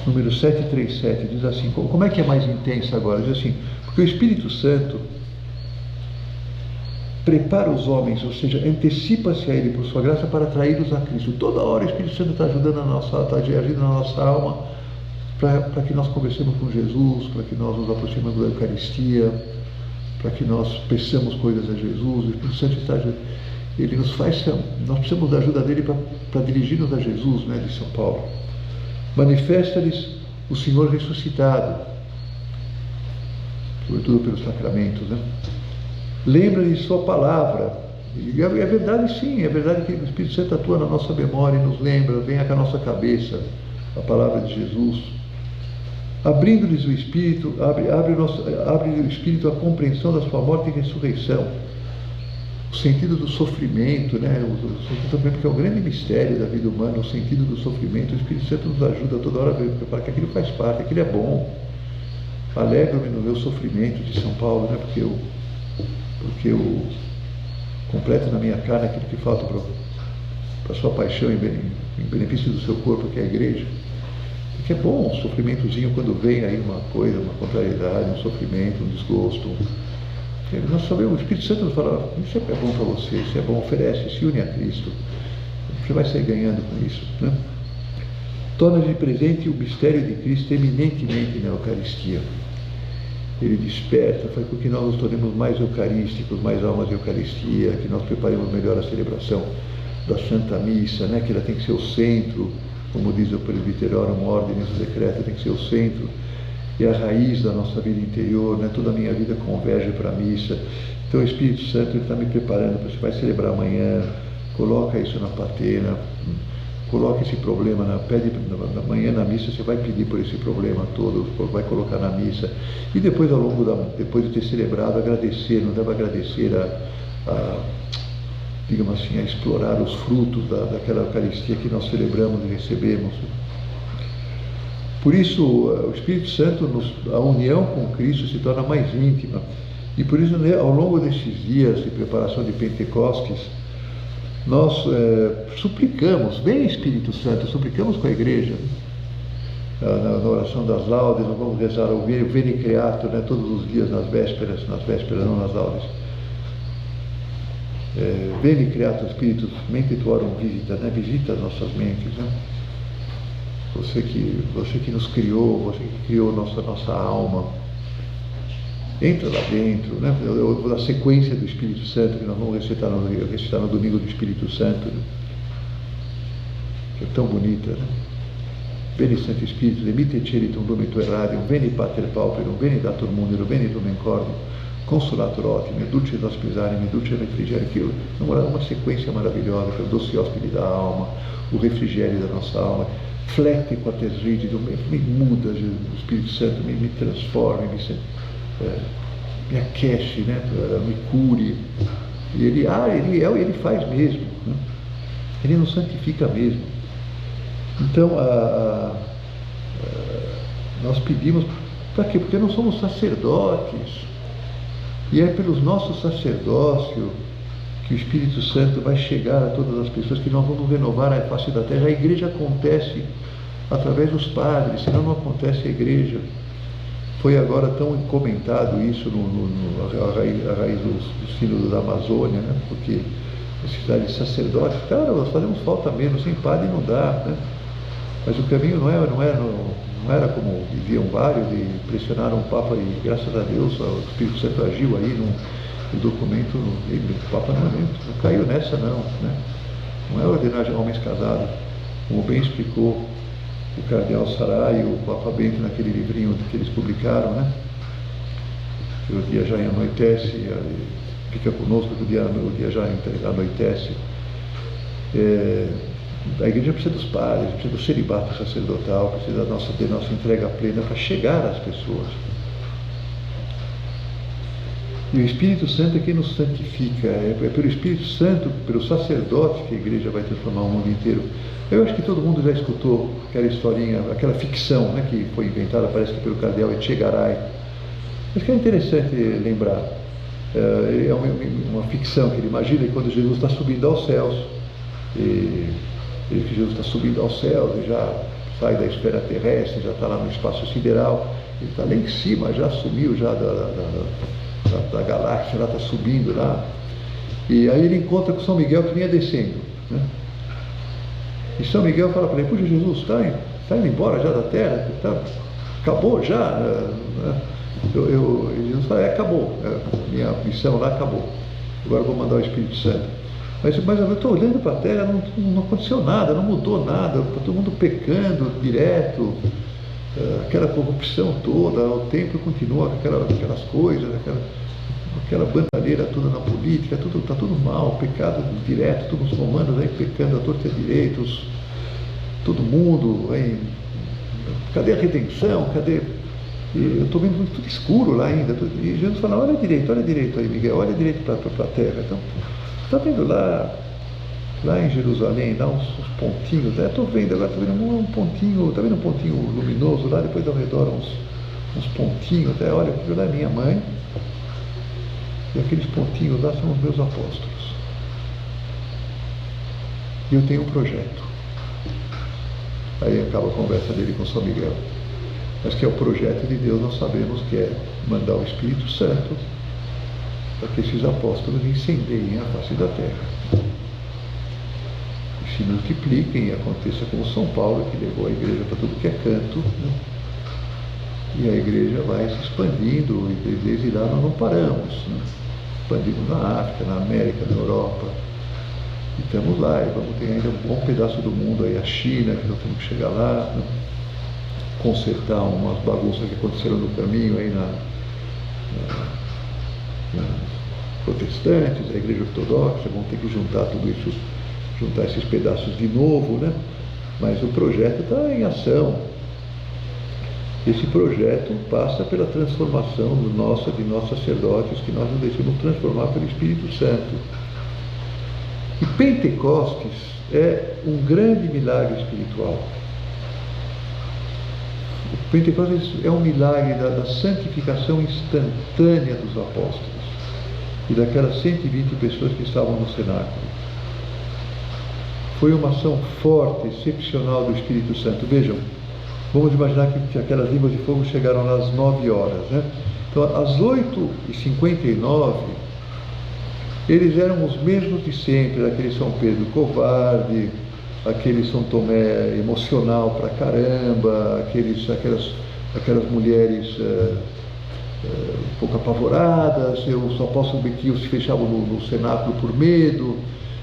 Número 737 diz assim: como é que é mais intensa agora? Diz assim: porque o Espírito Santo prepara os homens, ou seja, antecipa-se a ele por sua graça para atraí-los a Cristo. Toda hora o Espírito Santo está ajudando está agindo na nossa alma para que nós conversemos com Jesus, para que nós nos aproximemos da Eucaristia, para que nós peçamos coisas a Jesus. O Espírito Santo está ajudando. Ele nos faz, nós precisamos da ajuda dele para dirigir-nos a Jesus, né, de São Paulo. Manifesta-lhes o Senhor ressuscitado, sobretudo pelos sacramentos, né? Lembra-lhes sua palavra. E é verdade, sim, é verdade que o Espírito Santo atua na nossa memória e nos lembra, vem à nossa cabeça a palavra de Jesus. Abrindo-lhes o Espírito, abre o Espírito a compreensão da sua morte e ressurreição. O sentido do sofrimento, né? O sentido do sofrimento, que é um grande mistério da vida humana, o sentido do sofrimento. O Espírito Santo nos ajuda toda hora a ver, para que aquilo faz parte, aquilo é bom. Alegro-me no meu sofrimento, de São Paulo, né? Porque eu completo na minha carne aquilo que falta para a sua paixão em benefício do seu corpo, que é a igreja. Porque é bom um sofrimentozinho quando vem aí uma coisa, uma contrariedade, um sofrimento, um desgosto. Nós sabemos, o Espírito Santo nos fala: isso é bom para você, isso é bom, oferece, se une a Cristo. Você vai sair ganhando com isso, né? Torna-lhe presente o mistério de Cristo eminentemente na Eucaristia. Ele desperta, faz com que nós nos tornemos mais eucarísticos, mais almas de Eucaristia, que nós preparemos melhor a celebração da Santa Missa, né? Que ela tem que ser o centro, como diz o Presbiterorum Ordinis, o decreto, tem que ser o centro. É a raiz da nossa vida interior, né? Toda a minha vida converge para a missa. Então o Espírito Santo está me preparando para você vai celebrar amanhã, coloca isso na patena, coloca esse problema, na manhã na missa você vai pedir por esse problema todo, vai colocar na missa, e depois depois de ter celebrado, agradecer, não deve agradecer digamos assim, a explorar os frutos daquela Eucaristia que nós celebramos e recebemos. Por isso, o Espírito Santo, a união com Cristo se torna mais íntima. E por isso, ao longo desses dias de preparação de Pentecostes, nós suplicamos, vem Espírito Santo, suplicamos com a igreja, na oração das laudes, nós vamos rezar o Veni Creator, né, todos os dias nas vésperas não nas laudes. Veni Creator Spiritus, mente tuorum visita, né, visita as nossas mentes, né? Você que nos criou, você que criou nossa alma, entra lá dentro, né? A sequência do Espírito Santo que nós vamos recitar no domingo do Espírito Santo, né? Que é tão bonita, né? Veni Santo Spiritus, emite ceritum domito erradium, veni Pater Pauperum, veni Datur Munero, veni Lumen Cordium, Consolator Optime, dulce nostris animi, dulce refrigério, que é uma sequência maravilhosa, que é o doce hóspede da alma, o refrigério da nossa alma, flete quates rigido, me muda, o Espírito Santo me transforma, me aquece, né? Me cure. E ele faz mesmo, né? Ele nos santifica mesmo. Então, nós pedimos, para quê? Porque nós somos sacerdotes, e é pelos nossos sacerdócios que o Espírito Santo vai chegar a todas as pessoas, que nós vamos renovar a face da terra. A igreja acontece através dos padres, senão não acontece a igreja. Foi agora tão comentado isso a raiz do sínodo da Amazônia, né? Porque a necessidade de sacerdotes, cara, nós fazemos falta mesmo, sem padre não dá, né? Mas o caminho não era como viviam vários e pressionaram o Papa, e graças a Deus o Espírito Santo agiu aí no documento, o Papa não caiu nessa não, né? Não é ordenar homens casados, como bem explicou o Cardeal Sará e o Papa Bento naquele livrinho que eles publicaram, né? Que o dia já anoitece, fica conosco que o dia já anoitece. A igreja precisa dos padres, precisa do celibato sacerdotal, precisa de nossa entrega plena para chegar às pessoas. E o Espírito Santo é quem nos santifica, é pelo Espírito Santo, pelo sacerdote que a igreja vai transformar o mundo inteiro. Eu acho que todo mundo já escutou aquela historinha, aquela ficção, né, que foi inventada, parece que pelo cardeal Etchegaray. Acho que é interessante lembrar. É uma ficção que ele imagina que quando Jesus está subindo aos céus, que Jesus está subindo aos céus e já sai da esfera terrestre, já está lá no espaço sideral, ele está lá em cima, já sumiu já da galáxia, já está subindo lá. E aí ele encontra com São Miguel que vinha descendo, né? E São Miguel fala para ele: puxa, Jesus, está indo embora já da Terra? Acabou já? E Jesus fala: acabou, minha missão lá acabou, agora eu vou mandar o Espírito Santo. Mas eu estou olhando para a Terra, não aconteceu nada, não mudou nada, está todo mundo pecando direto, aquela corrupção toda, o templo continua com aquelas coisas, aquela bandalheira toda na política, está tudo mal, pecado direto, todos os comandos aí pecando à torta e à direita, todo mundo, aí, cadê a redenção, cadê? E eu estou vendo tudo escuro lá ainda, e Jesus fala: olha direito aí, Miguel, olha direito para a Terra. Então, está vendo lá em Jerusalém, lá uns pontinhos, estou vendo agora, estou vendo um pontinho, está vendo um pontinho luminoso lá, depois ao redor uns pontinhos, olha, aquilo lá é minha mãe, e aqueles pontinhos lá são os meus apóstolos. E eu tenho um projeto. Aí acaba a conversa dele com São Miguel. Mas que é o projeto de Deus, nós sabemos que é mandar o Espírito Santo para que esses apóstolos incendeiem a face da terra. E se multipliquem e aconteça como São Paulo, que levou a igreja para tudo que é canto, né? E a igreja vai se expandindo, e desde lá nós não paramos, né? Expandimos na África, na América, na Europa, e estamos lá, e vamos ter ainda um bom pedaço do mundo aí, a China, que nós temos que chegar lá, né? Consertar umas bagunças que aconteceram no caminho aí protestantes, a igreja ortodoxa, vão ter que juntar tudo isso juntar esses pedaços de novo, né? Mas o projeto está em ação. Esse projeto passa pela transformação de nós sacerdotes, que nós nos deixamos transformar pelo Espírito Santo. E Pentecostes é um grande milagre espiritual. O Pentecostes é um milagre da santificação instantânea dos apóstolos e daquelas 120 pessoas que estavam no cenáculo. Foi uma ação forte, excepcional do Espírito Santo. Vejam, vamos imaginar que aquelas línguas de fogo chegaram lá às 9 horas, né? Então, às 8h59, eles eram os mesmos de sempre, aquele São Pedro covarde, aquele São Tomé emocional pra caramba, aquelas mulheres um pouco apavoradas, eu só posso ver que se fechavam no cenáculo por medo,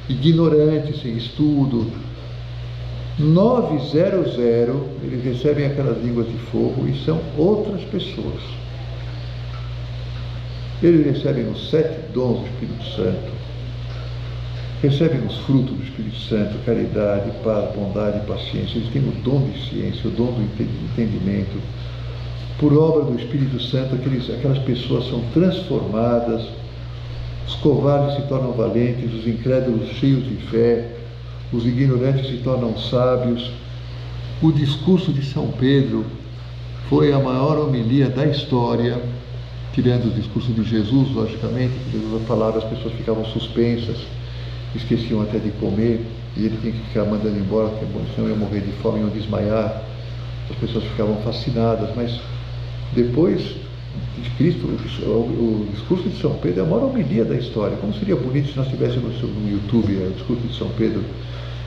ignorantes, sem estudo. 9:00, eles recebem aquelas línguas de fogo e são outras pessoas. Eles recebem os 7 dons do Espírito Santo, recebem os frutos do Espírito Santo, caridade, paz, bondade e paciência. Eles têm o dom de ciência, o dom do entendimento. Por obra do Espírito Santo, aquelas pessoas são transformadas, os covardes se tornam valentes, os incrédulos cheios de fé, os ignorantes se tornam sábios. O discurso de São Pedro foi a maior homilia da história, tirando o discurso de Jesus, logicamente, que Jesus falava, as pessoas ficavam suspensas, esqueciam até de comer, e ele tinha que ficar mandando embora, porque senão iam morrer de fome, iam desmaiar. As pessoas ficavam fascinadas, mas depois de Cristo, o discurso de São Pedro é a maior homilia da história. Como seria bonito se nós tivéssemos no YouTube o discurso de São Pedro,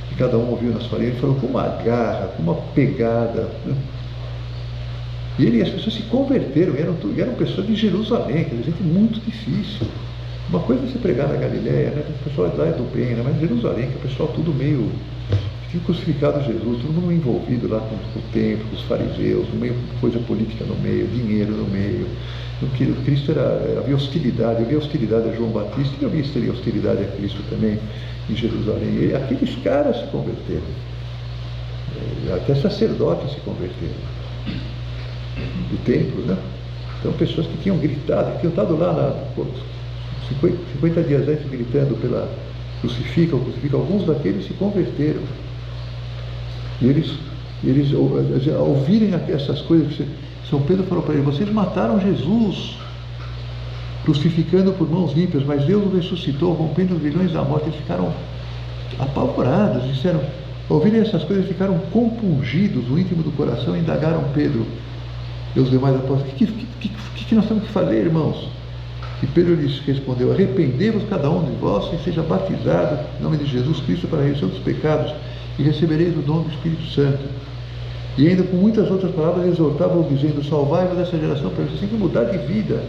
que cada um ouviu na sua língua, ele falou com uma garra, com uma pegada, né? E as pessoas se converteram, eram pessoas de Jerusalém, quer dizer, gente muito difícil. Uma coisa é você pregar na Galileia, né? O pessoal lá é do bem, né? Mas Jerusalém, que é o pessoal tudo meio... Tinha crucificado Jesus, todo mundo envolvido lá com o templo, com os fariseus, no meio, coisa política no meio, dinheiro no meio. O Cristo havia hostilidade, havia hostilidade a João Batista e havia hostilidade a Cristo também em Jerusalém. E aqueles caras se converteram, até sacerdotes se converteram do templo, né? Então, pessoas que tinham gritado, que tinham estado lá 50 dias antes gritando pela crucifica, alguns daqueles se converteram. E eles ao ouvirem essas coisas, São Pedro falou para eles: vocês mataram Jesus, crucificando por mãos limpas, mas Deus o ressuscitou, rompendo os grilhões da morte. Eles ficaram apavorados, disseram, ao ouvirem essas coisas, ficaram compungidos no íntimo do coração e indagaram Pedro e os demais apóstolos: o que nós temos que fazer, irmãos? E Pedro lhes respondeu: arrependei-vos cada um de vós e seja batizado em nome de Jesus Cristo para a remissão dos pecados, e recebereis o dom do Espírito Santo. E ainda com muitas outras palavras exortavam, dizendo: salvai-vos dessa geração, para vocês têm que mudar de vida,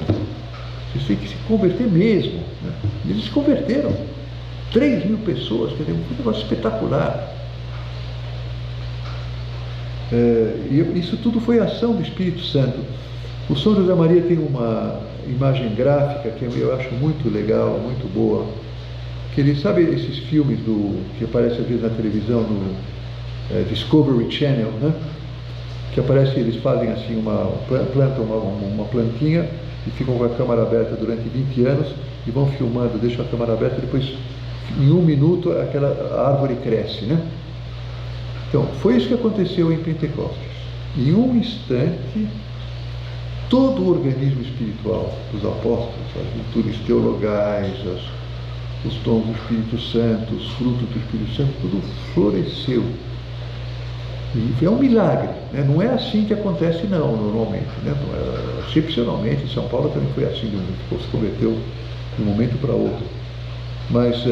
vocês têm que se converter mesmo, né? E eles se converteram, 3.000 pessoas, quer dizer, um negócio espetacular. E isso tudo foi ação do Espírito Santo. O São José Maria tem uma imagem gráfica que eu acho muito legal, muito boa, que ele sabe esses filmes que aparecem às vezes na televisão, no Discovery Channel, né? Que aparece, eles fazem assim, plantam uma plantinha e ficam com a câmera aberta durante 20 anos e vão filmando, deixam a câmera aberta, depois em 1 minuto aquela árvore cresce, né? Então, foi isso que aconteceu em Pentecostes. Em um instante, todo o organismo espiritual dos apóstolos, as virtudes teologais, os dons do Espírito Santo, os frutos do Espírito Santo, tudo floresceu. E é um milagre, né? Não é assim que acontece não, normalmente, né? Excepcionalmente, em São Paulo também foi assim, se converteu de um momento para outro. Mas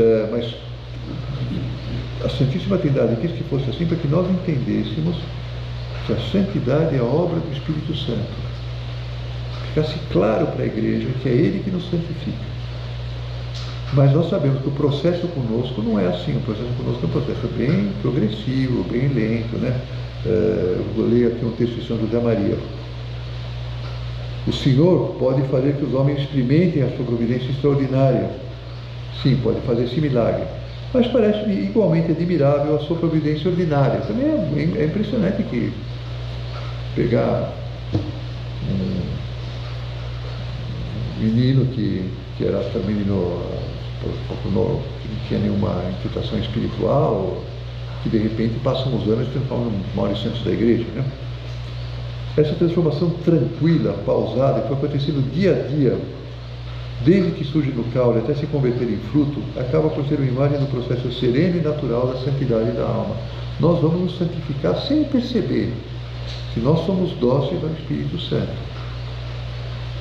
a Santíssima Trindade quis que fosse assim para que nós entendêssemos que a santidade é a obra do Espírito Santo. Ficasse claro para a igreja que é Ele que nos santifica. Mas nós sabemos que o processo conosco não é assim. O processo conosco é um processo bem progressivo, bem lento, né? Eu vou ler aqui um texto de São José Maria. O Senhor pode fazer que os homens experimentem a sua providência extraordinária. Sim, pode fazer esse milagre. Mas parece-me igualmente admirável a sua providência ordinária. Também é impressionante que pegar um menino que era também que não tinha nenhuma infiltração espiritual, que de repente passam os anos e transforma nos maiores centros da igreja, né? Essa transformação tranquila, pausada, que foi acontecendo dia a dia, desde que surge no caule até se converter em fruto, acaba por ser uma imagem do processo sereno e natural da santidade da alma. Nós vamos nos santificar sem perceber, se nós somos dóceis ao Espírito Santo.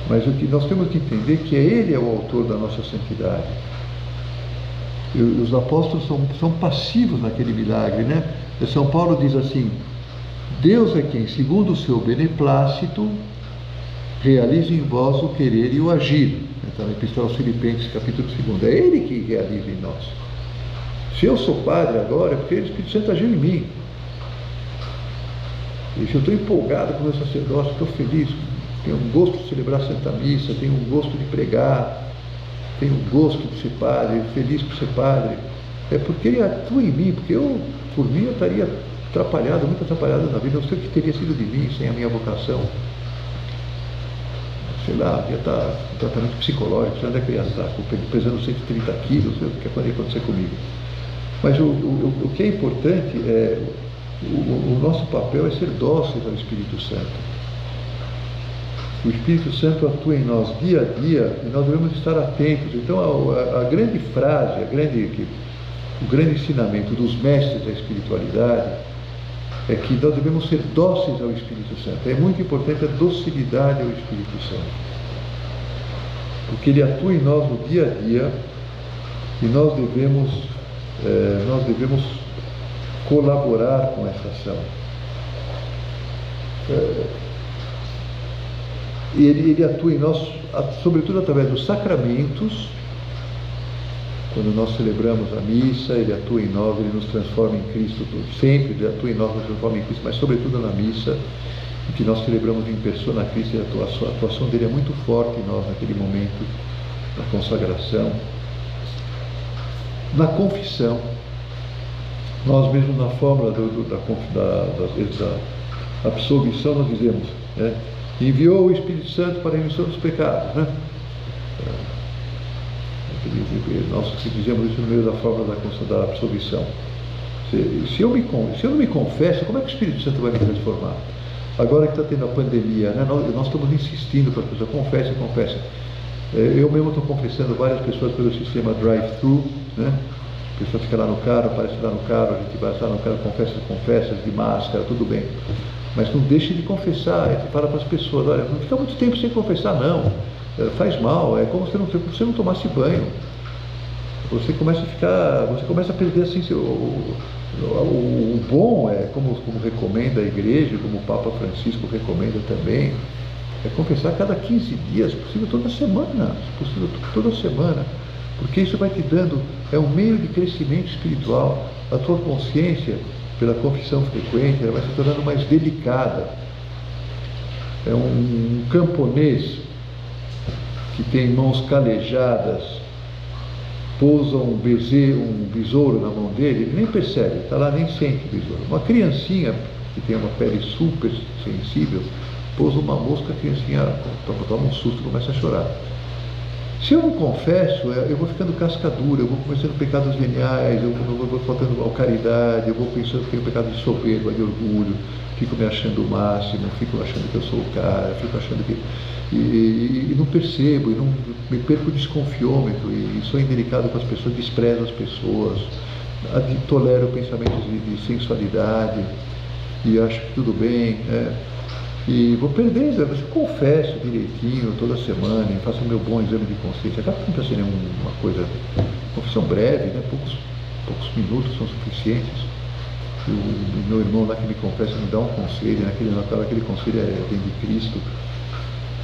Mas o que nós temos que entender é que Ele é o autor da nossa santidade. E os apóstolos são passivos naquele milagre, né? São Paulo diz assim: Deus é quem, segundo o seu beneplácito, realiza em vós o querer e o agir. Então, na Epístola aos Filipenses, capítulo 2, é Ele que realiza em nós. Se eu sou padre agora, é porque o Espírito Santo agiu em mim. E se eu estou empolgado com o meu sacerdócio, estou feliz, tenho um gosto de celebrar a Santa Missa, tenho um gosto de pregar, tenho um gosto de ser padre, feliz por ser padre, é porque Ele atua em mim, porque eu, por mim, eu estaria atrapalhado, muito atrapalhado na vida, não sei o que teria sido de mim sem a minha vocação. Sei lá, ia estar em tratamento psicológico, sei onde é que eu ia estar, pesando 130 quilos, sei o que poderia acontecer comigo. Mas o que é importante é, o nosso papel é ser dóceis ao Espírito Santo. O Espírito Santo atua em nós dia a dia e nós devemos estar atentos. Então, a grande frase, o grande ensinamento dos mestres da espiritualidade é que nós devemos ser dóceis ao Espírito Santo. É muito importante a docilidade ao Espírito Santo, porque Ele atua em nós no dia a dia e nós devemos colaborar com essa ação. Ele atua em nós, sobretudo através dos sacramentos. Quando nós celebramos a missa, Ele atua em nós, Ele nos transforma em Cristo. Sempre Ele atua em nós, nos transforma em Cristo, mas sobretudo na missa, em que nós celebramos em persona Cristo, a atuação dele é muito forte em nós naquele momento da consagração. Na confissão, nós mesmos na fórmula da absolvição, nós dizemos, né? Enviou o Espírito Santo para a remissão dos pecados, né? Nós dizemos isso no meio da fórmula da absolvição. Se eu não me confesso, como é que o Espírito Santo vai me transformar? Agora que está tendo a pandemia, né? Nós estamos insistindo para as pessoas, confessa. Eu mesmo estou confessando várias pessoas pelo sistema drive-thru, né? A pessoa fica lá no carro, aparece lá no carro, a gente vai lá no carro, confessa, de máscara, tudo bem. Mas não deixe de confessar, a gente fala para as pessoas, olha, não fica muito tempo sem confessar, não. Faz mal, é como se você não tomasse banho. Você começa a perder assim, o bom é, como recomenda a igreja, como o Papa Francisco recomenda também, é confessar a cada 15 dias, se possível toda semana, porque isso vai te dando, é um meio de crescimento espiritual. A tua consciência, pela confissão frequente, ela vai se tornando mais delicada. É um camponês que tem mãos calejadas, pousa um besouro na mão dele, ele nem percebe, está lá, nem sente o besouro. Uma criancinha que tem uma pele super sensível, pousa uma mosca, a criancinha toma um susto e começa a chorar. Se eu não confesso, eu vou ficando cascadura, eu vou começando pecados veniais, eu vou faltando a caridade, eu vou pensando que tenho pecado de soberba, de orgulho, fico me achando o máximo, fico achando que eu sou o cara, fico achando que... E não percebo, e não me perco o desconfiômetro, e sou indelicado com as pessoas, desprezo as pessoas, tolero pensamentos de sensualidade, e acho que tudo bem, e vou perdendo, eu confesso direitinho toda semana, e faço o meu bom exame de consciência. Acaba que não precisa ser uma coisa, confissão breve, né? Poucos minutos são suficientes. O meu irmão lá que me confessa me dá um conselho, naquele Natal aquele conselho vem de Cristo,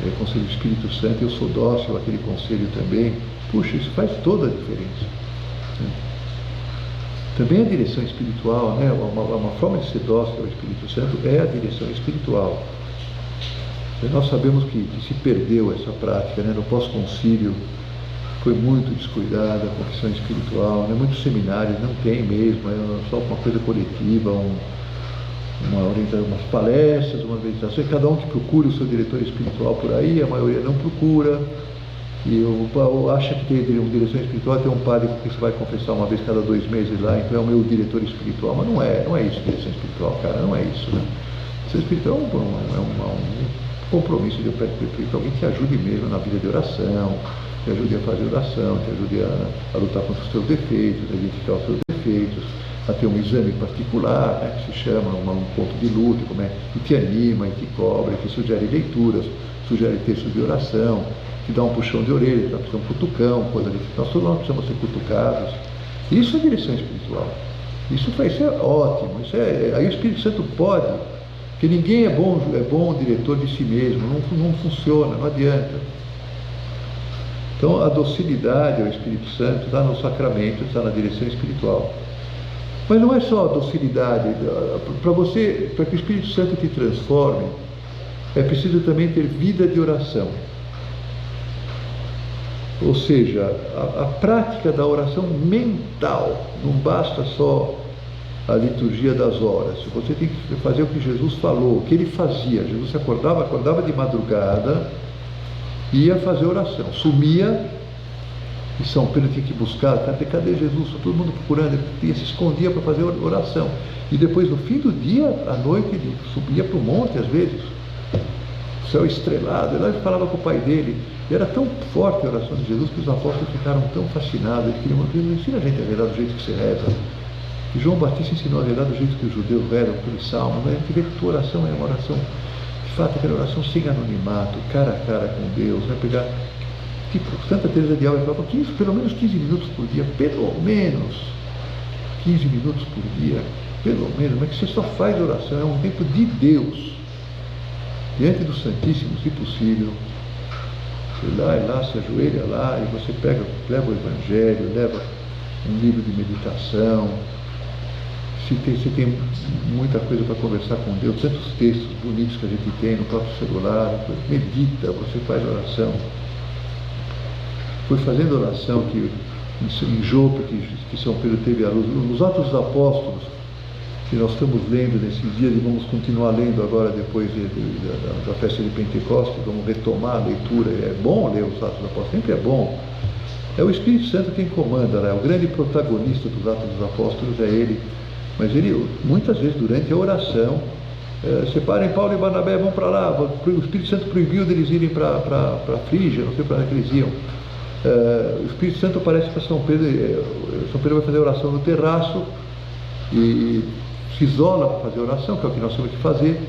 é o conselho do Espírito Santo, eu sou dócil àquele conselho também. Puxa, isso faz toda a diferença, né? Também a direção espiritual, né? Uma forma de ser dócil ao Espírito Santo é a direção espiritual. E nós sabemos que se perdeu essa prática, né? No pós-concílio, foi muito descuidada, a confissão espiritual, né? Muitos seminários não tem mesmo, é só uma coisa coletiva, umas palestras, uma meditação, e cada um que procura o seu diretor espiritual por aí, a maioria não procura, e acha que tem uma direção espiritual, tem um padre que você vai confessar uma vez cada 2 meses lá, então é o meu diretor espiritual, mas não é isso direção espiritual, cara, não é isso, né? Direção espiritual é um compromisso de alguém que ajude mesmo na vida de oração, te ajude a fazer oração, te ajude a lutar contra os teus defeitos, a identificar os teus defeitos, a ter um exame particular, né, que se chama um ponto de luta, que te anima, e te cobra, que sugere leituras, sugere textos de oração, que dá um puxão de orelha, dá um cutucão, coisa desse. Nós todos nós precisamos ser cutucados. Isso é direção espiritual. Isso é ótimo. Aí o Espírito Santo pode, porque ninguém é bom diretor de si mesmo, não funciona, não adianta. Então a docilidade ao Espírito Santo está no sacramento, está na direção espiritual. Mas não é só a docilidade. Para que o Espírito Santo te transforme, é preciso também ter vida de oração. Ou seja, a prática da oração mental, não basta só a liturgia das horas. Você tem que fazer o que Jesus falou, o que ele fazia. Jesus se acordava de madrugada, ia fazer oração, sumia, e São Pedro tinha que buscar, cadê Jesus? Todo mundo procurando, ele se escondia para fazer oração. E depois, no fim do dia, à noite, ele subia para o monte, às vezes, o céu estrelado, e lá ele falava com o pai dele. E era tão forte a oração de Jesus que os apóstolos ficaram tão fascinados. Eles queriam, ensina a gente a rezar do jeito que você reza. E João Batista ensinou a rezar do jeito que os judeus rezam, por salmo. Mas a gente vê que tua oração é uma oração, de fato, aquela oração sem anonimato, cara a cara com Deus, né? Pegar, tipo, Santa Teresa de Ávila falava, pelo menos 15 minutos por dia, pelo menos 15 minutos por dia, pelo menos, mas que você só faz oração, é um tempo de Deus, diante do Santíssimo, se possível. Você vai lá, se ajoelha lá, e você leva o Evangelho, leva um livro de meditação. Se tem muita coisa para conversar com Deus, tantos textos bonitos que a gente tem no próprio celular, medita, você faz oração. Foi fazendo oração que em Jope, que São Pedro teve a luz, nos Atos dos Apóstolos, que nós estamos lendo nesses dias e vamos continuar lendo agora depois da festa de Pentecostes, vamos retomar a leitura. É bom ler os Atos dos Apóstolos, sempre é bom. É o Espírito Santo quem comanda, né? O grande protagonista dos Atos dos Apóstolos é ele, mas ele, muitas vezes, durante a oração, separem Paulo e Barnabé, vão para lá. O Espírito Santo proibiu deles irem para Frígia, não sei para onde eles iam. O Espírito Santo aparece para São Pedro, São Pedro vai fazer oração no terraço e se isola para fazer oração, que é o que nós temos que fazer,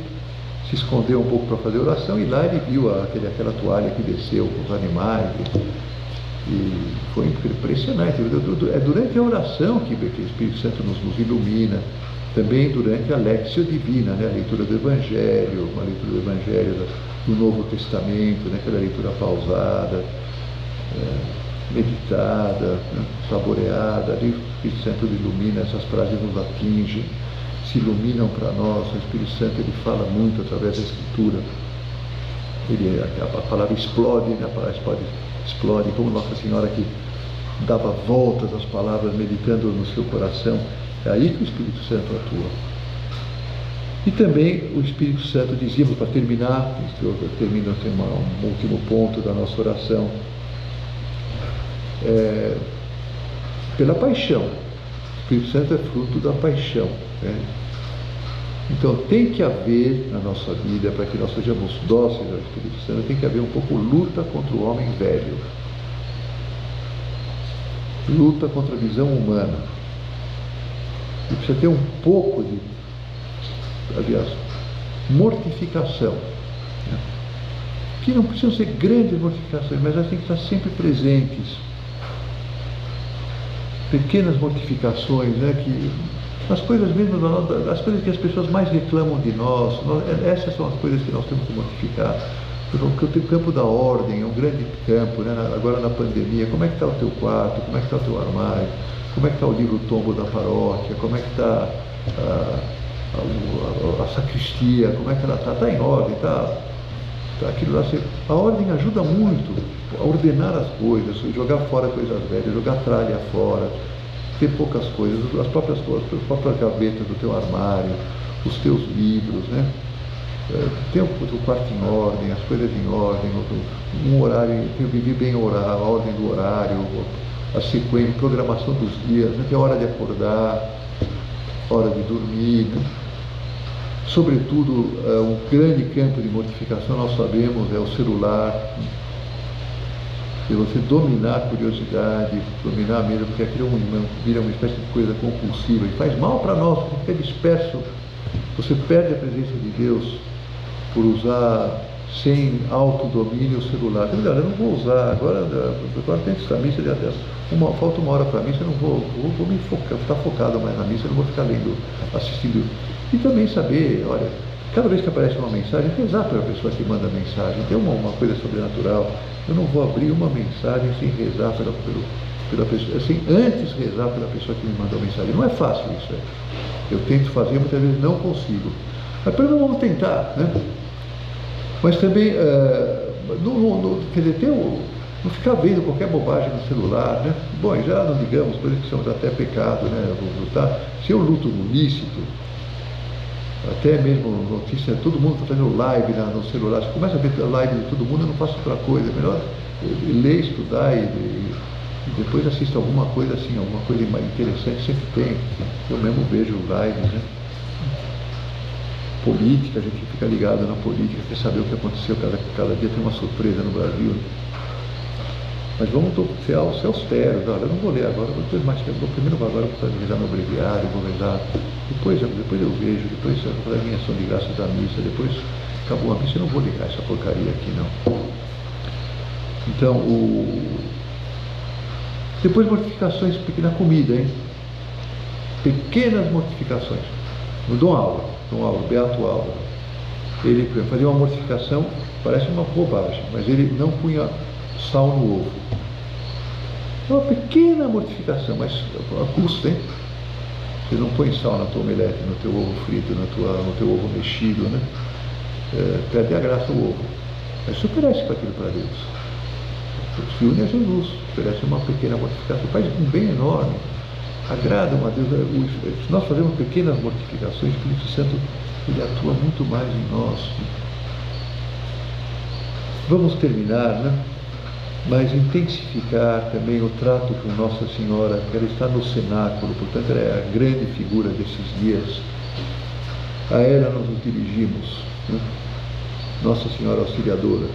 se escondeu um pouco para fazer oração, e lá ele viu aquela toalha que desceu com os animais, e foi impressionante. É durante a oração que o Espírito Santo nos ilumina, também durante a Lectio Divina, né? A leitura do Evangelho, uma leitura do Evangelho do Novo Testamento, né? Aquela leitura pausada, meditada, né? Saboreada, ali o Espírito Santo ilumina, essas frases nos atingem, se iluminam para nós. O Espírito Santo ele fala muito através da Escritura. A palavra explode, né? A palavra explode, como Nossa Senhora que dava voltas às palavras, meditando no seu coração. É aí que o Espírito Santo atua. E também o Espírito Santo, dizíamos, para terminar, eu termino um último ponto da nossa oração, pela paixão. O Espírito Santo é fruto da paixão, né? Então tem que haver na nossa vida, para que nós sejamos dóceis ao Espírito Santo, tem que haver um pouco luta contra o homem velho, luta contra a visão humana, e precisa ter um pouco de, aliás, mortificação, né? Que não precisam ser grandes mortificações, mas elas têm que estar sempre presentes, pequenas mortificações, né? Que as coisas mesmo, as coisas que as pessoas mais reclamam de nós, essas são as coisas que nós temos que mortificar. Porque o campo da ordem é um grande campo, né? Agora na pandemia, como é que está o teu quarto, como é que está o teu armário, como é que está o livro tombo da paróquia, como é que está a sacristia, como é que ela está em ordem, aquilo lá, a ordem ajuda muito. ordenar as coisas, jogar fora coisas velhas, jogar tralha fora, ter poucas coisas, as próprias gavetas do teu armário, os teus livros, né? Ter o teu quarto em ordem, as coisas em ordem, um horário, viver bem a ordem do horário, a sequência, programação dos dias, né? Ter hora de acordar, hora de dormir, né? Sobretudo, um grande campo de mortificação, nós sabemos, é o celular. E você dominar a curiosidade, dominar mesmo, porque aquilo vira uma espécie de coisa compulsiva e faz mal para nós, você fica disperso, você perde a presença de Deus por usar sem autodomínio o celular. Eu não vou usar, agora tem que estar a missa, falta uma hora para a missa, eu não vou me focar, estar focado mais na missa, eu não vou ficar lendo, assistindo. E também saber, olha, cada vez que aparece uma mensagem, rezar pela pessoa que manda a mensagem, tem uma coisa sobrenatural. Eu não vou abrir uma mensagem sem rezar pela pessoa, sem antes rezar pela pessoa que me mandou a mensagem. Não é fácil isso. Eu tento fazer, muitas vezes não consigo. Mas pelo menos vamos tentar, né? Mas também, quer dizer, não ficar vendo qualquer bobagem no celular, né? Bom, já não digamos, coisas que são até pecado, né? Se eu luto no lícito, até mesmo notícia, todo mundo está fazendo live no celular, você começa a ver a live de todo mundo, eu não faço outra coisa, é melhor ler, estudar e depois assista alguma coisa assim, alguma coisa mais interessante, sempre tem. Eu mesmo vejo lives, né? Política, a gente fica ligado na política, quer saber o que aconteceu, cada dia tem uma surpresa no Brasil. Mas vamos ser austeros, olha, eu não vou ler agora, depois mais tempo, primeiro agora vou rezar meu breviário, vou rezar, depois eu vejo, depois eu vou fazer a minha ação de graças da missa, depois acabou a missa, eu não vou ligar essa porcaria aqui não. Então, depois mortificações na comida, hein? Pequenas mortificações. No Dom Álvaro, Beato Álvaro, ele fazia uma mortificação, parece uma bobagem, mas ele não punha sal no ovo. É uma pequena mortificação, mas custa, hein? Você não põe sal na tua omelete, no teu ovo frito, no teu ovo mexido, né? Perde a graça o ovo. Mas se oferece para aquilo para Deus. Se une a Jesus, oferece uma pequena mortificação, faz um bem enorme. Agradam a Deus. Se nós fazemos pequenas mortificações, o Espírito Santo ele atua muito mais em nós. Vamos terminar, né? Mas intensificar também o trato com Nossa Senhora, que ela está no cenáculo, portanto ela é a grande figura desses dias. A ela nós nos dirigimos, né? Nossa Senhora Auxiliadora,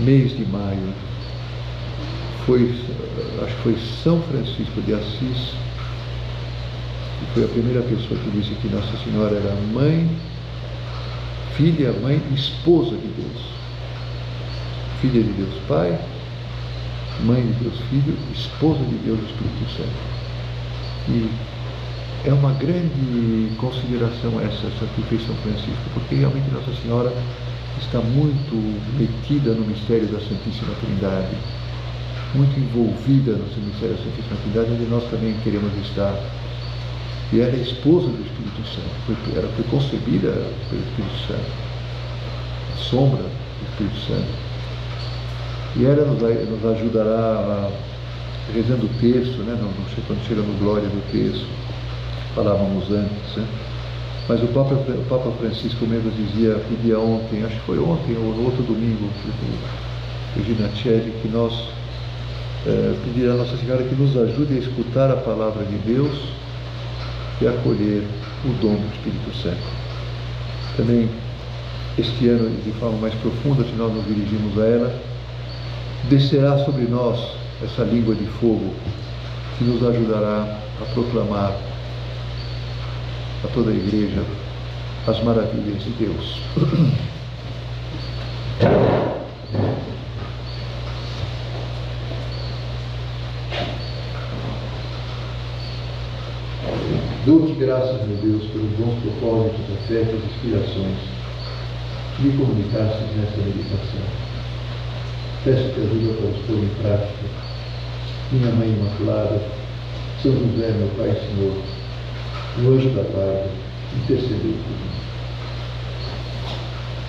mês de maio, acho que foi São Francisco de Assis, que foi a primeira pessoa que disse que Nossa Senhora era mãe, filha, mãe, esposa de Deus. Filha de Deus Pai, mãe de Deus Filho, esposa de Deus Espírito Santo. E é uma grande consideração essa que fez São Francisco, porque realmente Nossa Senhora está muito metida no mistério da Santíssima Trindade, muito envolvida no mistério da Santíssima Trindade, onde nós também queremos estar. E ela é esposa do Espírito Santo, ela foi concebida pelo Espírito Santo, a sombra do Espírito Santo. E ela nos ajudará rezando o terço, né? Não sei quando chega no glória do terço, falávamos antes, né? Mas o Papa Francisco mesmo pedia ontem, acho que foi ontem ou no outro domingo, Regina Celli, que nós pedir a Nossa Senhora que nos ajude a escutar a palavra de Deus e acolher o dom do Espírito Santo. Também este ano, de forma mais profunda, se nós nos dirigimos a ela, descerá sobre nós essa língua de fogo que nos ajudará a proclamar a toda a Igreja as maravilhas de Deus. Dou-te graças, meu Deus, pelos bons propósitos, afetos e inspirações que me comunicaste nesta meditação. Peço-te ajuda para os pôr em prática. Minha Mãe Imaculada, São José, meu Pai e Senhor, o anjo da guarda, intercedei por mim.